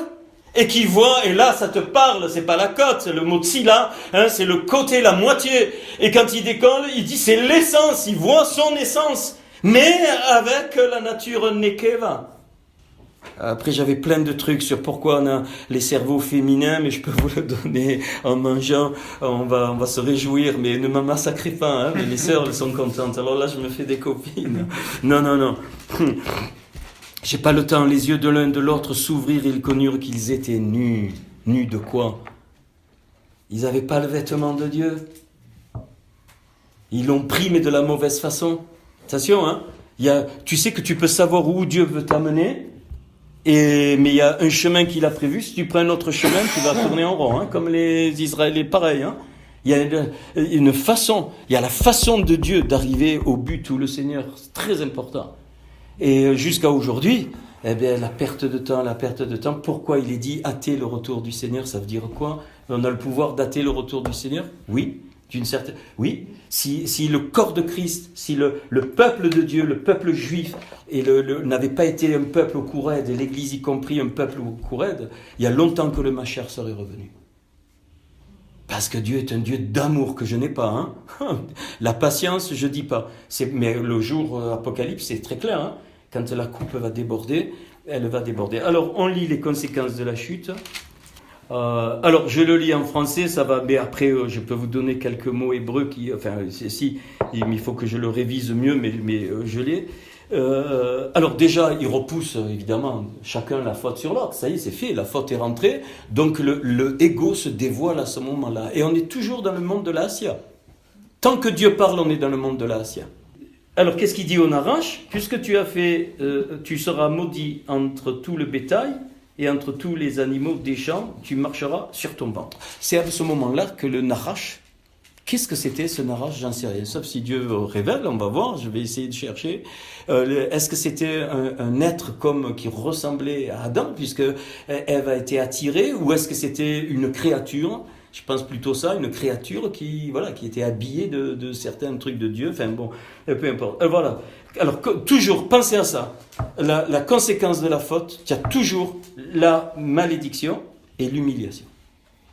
S1: et qui voit, et là ça te parle, c'est pas la côte, c'est le mot tsila, c'est le côté, la moitié, et quand il décolle, il dit c'est l'essence, il voit son essence, mais avec la nature nekeva. Après j'avais plein de trucs sur pourquoi on a les cerveaux féminins, mais je peux vous le donner en mangeant, on va se réjouir, mais ne m'en massacrez pas, mais les sœurs elles sont contentes, alors là je me fais des copines. Non. J'ai pas le temps, les yeux de l'un de l'autre s'ouvrirent, ils connurent qu'ils étaient nus. Nus de quoi? Ils n'avaient pas le vêtement de Dieu. Ils l'ont pris, mais de la mauvaise façon. Attention, tu sais que tu peux savoir où Dieu veut t'amener, mais il y a un chemin qu'il a prévu. Si tu prends un autre chemin, tu vas tourner en rond, comme les Israéliens, pareil. Il y a une façon, il y a la façon de Dieu d'arriver au but où le Seigneur, c'est très important. Et jusqu'à aujourd'hui, la perte de temps, pourquoi il est dit hâter le retour du Seigneur, ça veut dire quoi? On a le pouvoir d'hâter le retour du Seigneur? Oui, oui. Si le corps de Christ, si le peuple de Dieu, le peuple juif, n'avait pas été un peuple au Khoured, et l'Église y compris un peuple au Khoured, il y a longtemps que le Mashiach serait revenu. Parce que Dieu est un Dieu d'amour que je n'ai pas. La patience, je dis pas. Mais le jour Apocalypse, c'est très clair. Quand la coupe va déborder, elle va déborder. Alors, on lit les conséquences de la chute. Alors, je le lis en français, ça va. Mais après, je peux vous donner quelques mots hébreux il faut que je le révise mieux, mais je l'ai. Alors déjà, il repousse évidemment chacun la faute sur l'autre. Ça y est, c'est fait, la faute est rentrée. Donc le ego se dévoile à ce moment-là. Et on est toujours dans le monde de la Assia. Tant que Dieu parle, on est dans le monde de la Assia. Alors qu'est-ce qu'il dit au Narash? Puisque tu as fait, tu seras maudit entre tout le bétail et entre tous les animaux des champs, tu marcheras sur ton ventre. C'est à ce moment-là que le Narash, qu'est-ce que c'était ce Narash? J'en sais rien. Sauf si Dieu révèle, on va voir, je vais essayer de chercher. Est-ce que c'était un être qui ressemblait à Adam, puisque Ève a été attirée, ou est-ce que c'était une créature? Je pense plutôt ça, une créature qui était habillée de certains trucs de Dieu. Enfin bon, peu importe. Voilà. Alors toujours, pensez à ça. La conséquence de la faute, il y a toujours la malédiction et l'humiliation.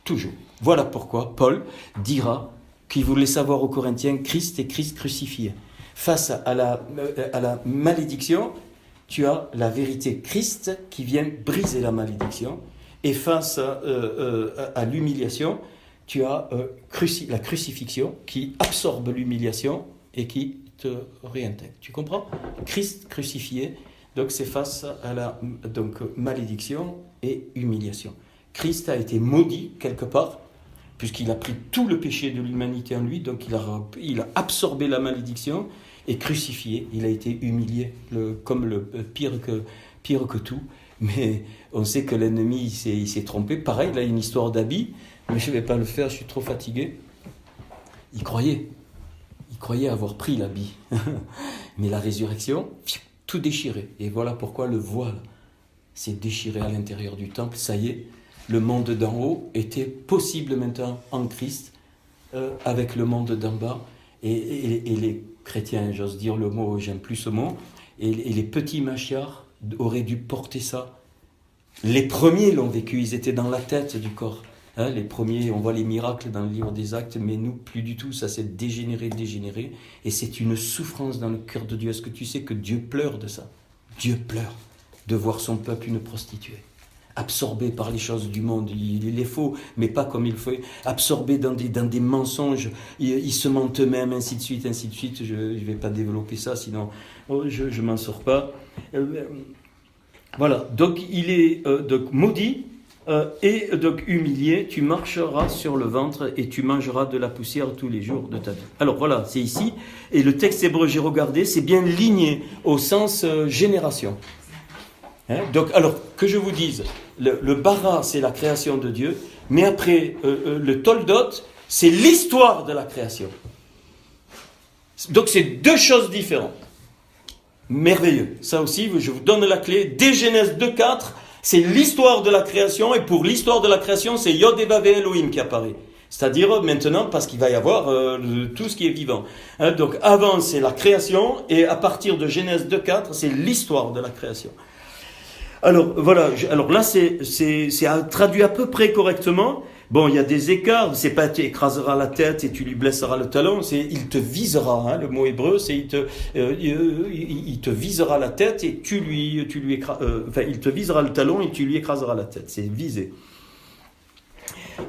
S1: Toujours. Voilà pourquoi Paul dira qu'il voulait savoir aux Corinthiens Christ et Christ crucifié. Face à la malédiction, tu as la vérité Christ qui vient briser la malédiction. Et face à l'humiliation, tu as la crucifixion qui absorbe l'humiliation et qui te réintègre. Tu comprends? Christ crucifié, donc c'est face à la malédiction et humiliation. Christ a été maudit quelque part, puisqu'il a pris tout le péché de l'humanité en lui, donc il a absorbé la malédiction et crucifié. Il a été humilié, comme le pire que tout. Mais on sait que l'ennemi il s'est trompé. Pareil, là, il y a une histoire d'habit, mais je ne vais pas le faire, je suis trop fatigué. Il croyait avoir pris l'habit. Mais la résurrection, tout déchiré. Et voilà pourquoi le voile s'est déchiré à l'intérieur du temple. Ça y est, le monde d'en haut était possible maintenant en Christ, avec le monde d'en bas. Et les chrétiens, j'ose dire le mot, j'aime plus ce mot, et les petits machiars auraient dû porter ça. Les premiers l'ont vécu, ils étaient dans la tête du corps. Les premiers, on voit les miracles dans le livre des Actes, mais nous, plus du tout, ça s'est dégénéré, et c'est une souffrance dans le cœur de Dieu. Est-ce que tu sais que Dieu pleure de ça? Dieu pleure de voir son peuple une prostituée, absorbé par les choses du monde. Il est faux, mais pas comme il faut, absorbé dans des mensonges, ils se mentent eux-mêmes, ainsi de suite, je ne vais pas développer ça, sinon je ne m'en sors pas. Voilà, donc il est maudit et donc humilié, tu marcheras sur le ventre et tu mangeras de la poussière tous les jours de ta vie. Alors voilà, c'est ici. Et le texte hébreu, j'ai regardé, c'est bien ligné au sens génération. Hein? Donc, alors, que je vous dise, le bara, c'est la création de Dieu, mais après, le toldot, c'est l'histoire de la création. Donc, c'est deux choses différentes. Merveilleux. Ça aussi, je vous donne la clé. Dès Genèse 2.4, c'est l'histoire de la création, et pour l'histoire de la création, c'est Yod et Vav et Elohim qui apparaît. C'est-à-dire maintenant, parce qu'il va y avoir tout ce qui est vivant. Hein, donc, avant, c'est la création, et à partir de Genèse 2.4, c'est l'histoire de la création. Alors, voilà. Alors là, c'est traduit à peu près correctement. Bon, il y a des écarts, c'est pas tu écraseras la tête et tu lui blesseras le talon, c'est il te visera, hein, le mot hébreu, c'est il te visera la tête et il te visera le talon et tu lui écraseras la tête, c'est visé.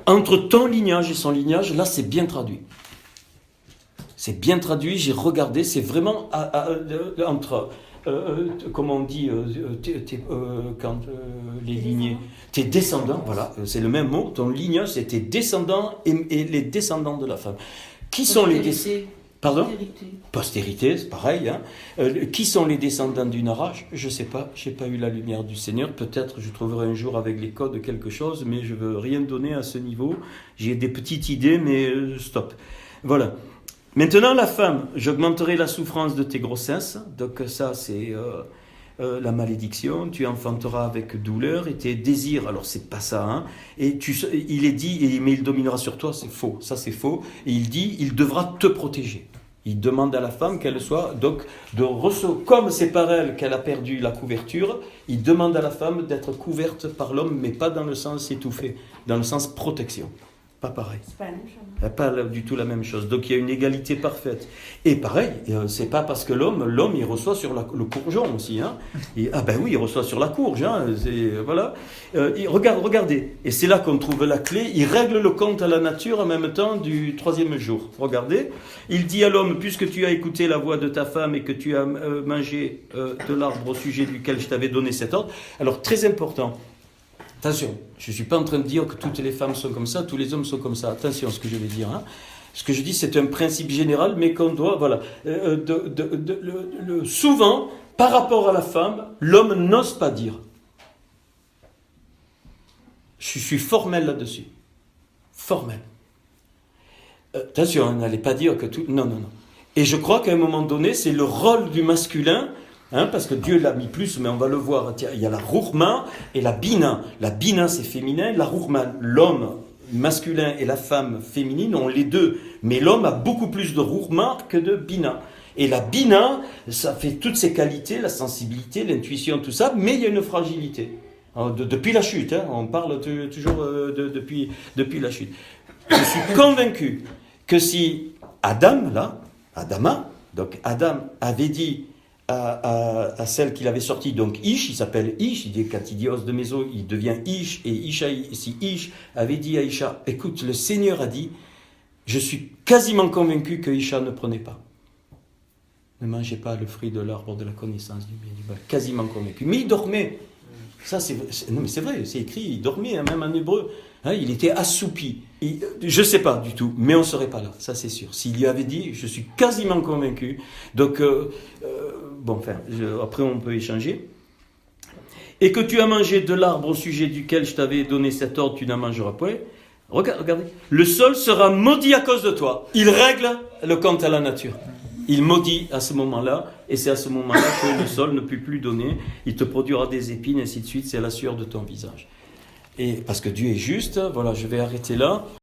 S1: Entre ton lignage et son lignage, là c'est bien traduit. C'est bien traduit, j'ai regardé, c'est vraiment entre... comment on dit quand les lignées, tes descendants, voilà, c'est le même mot, ton lignage c'est tes descendants et les descendants de la femme. Qui sont les descendants? Pardon? Postérité, c'est pareil. Hein. Qui sont les descendants du Narach? Je ne sais pas, je n'ai pas eu la lumière du Seigneur. Peut-être je trouverai un jour avec les codes quelque chose, mais je ne veux rien donner à ce niveau. J'ai des petites idées, mais stop. Voilà. Maintenant, la femme, j'augmenterai la souffrance de tes grossesses. Donc ça, c'est la malédiction. Tu enfanteras avec douleur et tes désirs. Alors, c'est pas ça. Hein. Et il est dit, mais il dominera sur toi. C'est faux. Ça, c'est faux. Et il dit, il devra te protéger. Il demande à la femme qu'elle soit, donc, comme c'est par elle qu'elle a perdu la couverture, il demande à la femme d'être couverte par l'homme, mais pas dans le sens étouffé, dans le sens protection. Pas pareil. C'est pas la même chose. Pas du tout la même chose. Donc il y a une égalité parfaite. Et pareil, c'est pas parce que l'homme il reçoit sur le courgeon aussi. Hein. Il reçoit sur la courge. Hein. Voilà. Regardez. Et c'est là qu'on trouve la clé. Il règle le compte à la nature en même temps du 3e jour. Regardez. Il dit à l'homme, puisque tu as écouté la voix de ta femme et que tu as mangé de l'arbre au sujet duquel je t'avais donné cet ordre. Alors très important. Attention, je ne suis pas en train de dire que toutes les femmes sont comme ça, tous les hommes sont comme ça. Attention à ce que je vais dire. Hein. Ce que je dis, c'est un principe général, mais qu'on doit... Voilà. Souvent, par rapport à la femme, l'homme n'ose pas dire. Je suis formel là-dessus. Formel. Attention, n'allez pas dire que tout... Non. Et je crois qu'à un moment donné, c'est le rôle du masculin... Hein, parce que Dieu l'a mis plus, mais on va le voir. Il y a la rourma et la bina. La bina, c'est féminin. La rourma, l'homme masculin et la femme féminine ont les deux. Mais l'homme a beaucoup plus de rourma que de bina. Et la bina, ça fait toutes ses qualités, la sensibilité, l'intuition, tout ça, mais il y a une fragilité. Alors, depuis la chute, hein, on parle toujours depuis la chute. Je suis convaincu que si Adama, donc Adam avait dit à celle qu'il avait sortie, donc Ish, il s'appelle Ish, quand il dit os de mes os, il devient Ish, et Isha, si Ish avait dit à Isha, écoute, le Seigneur a dit, je suis quasiment convaincu que Isha ne prenait pas. Ne mangez pas le fruit de l'arbre de la connaissance du bien et du mal. Quasiment convaincu. Mais il dormait. Non mais c'est vrai, c'est écrit, il dormait, hein, même en hébreu. Hein, il était assoupi. Je ne sais pas du tout, mais on ne serait pas là, ça c'est sûr. S'il lui avait dit, je suis quasiment convaincu. Donc, après on peut échanger. Et que tu as mangé de l'arbre au sujet duquel je t'avais donné cet ordre, tu n'en mangeras point. Regardez, le sol sera maudit à cause de toi. Il règle le compte à la nature. Il maudit à ce moment-là, et c'est à ce moment-là que le sol ne peut plus donner. Il te produira des épines, ainsi de suite. C'est la sueur de ton visage. Et parce que Dieu est juste, voilà, je vais arrêter là.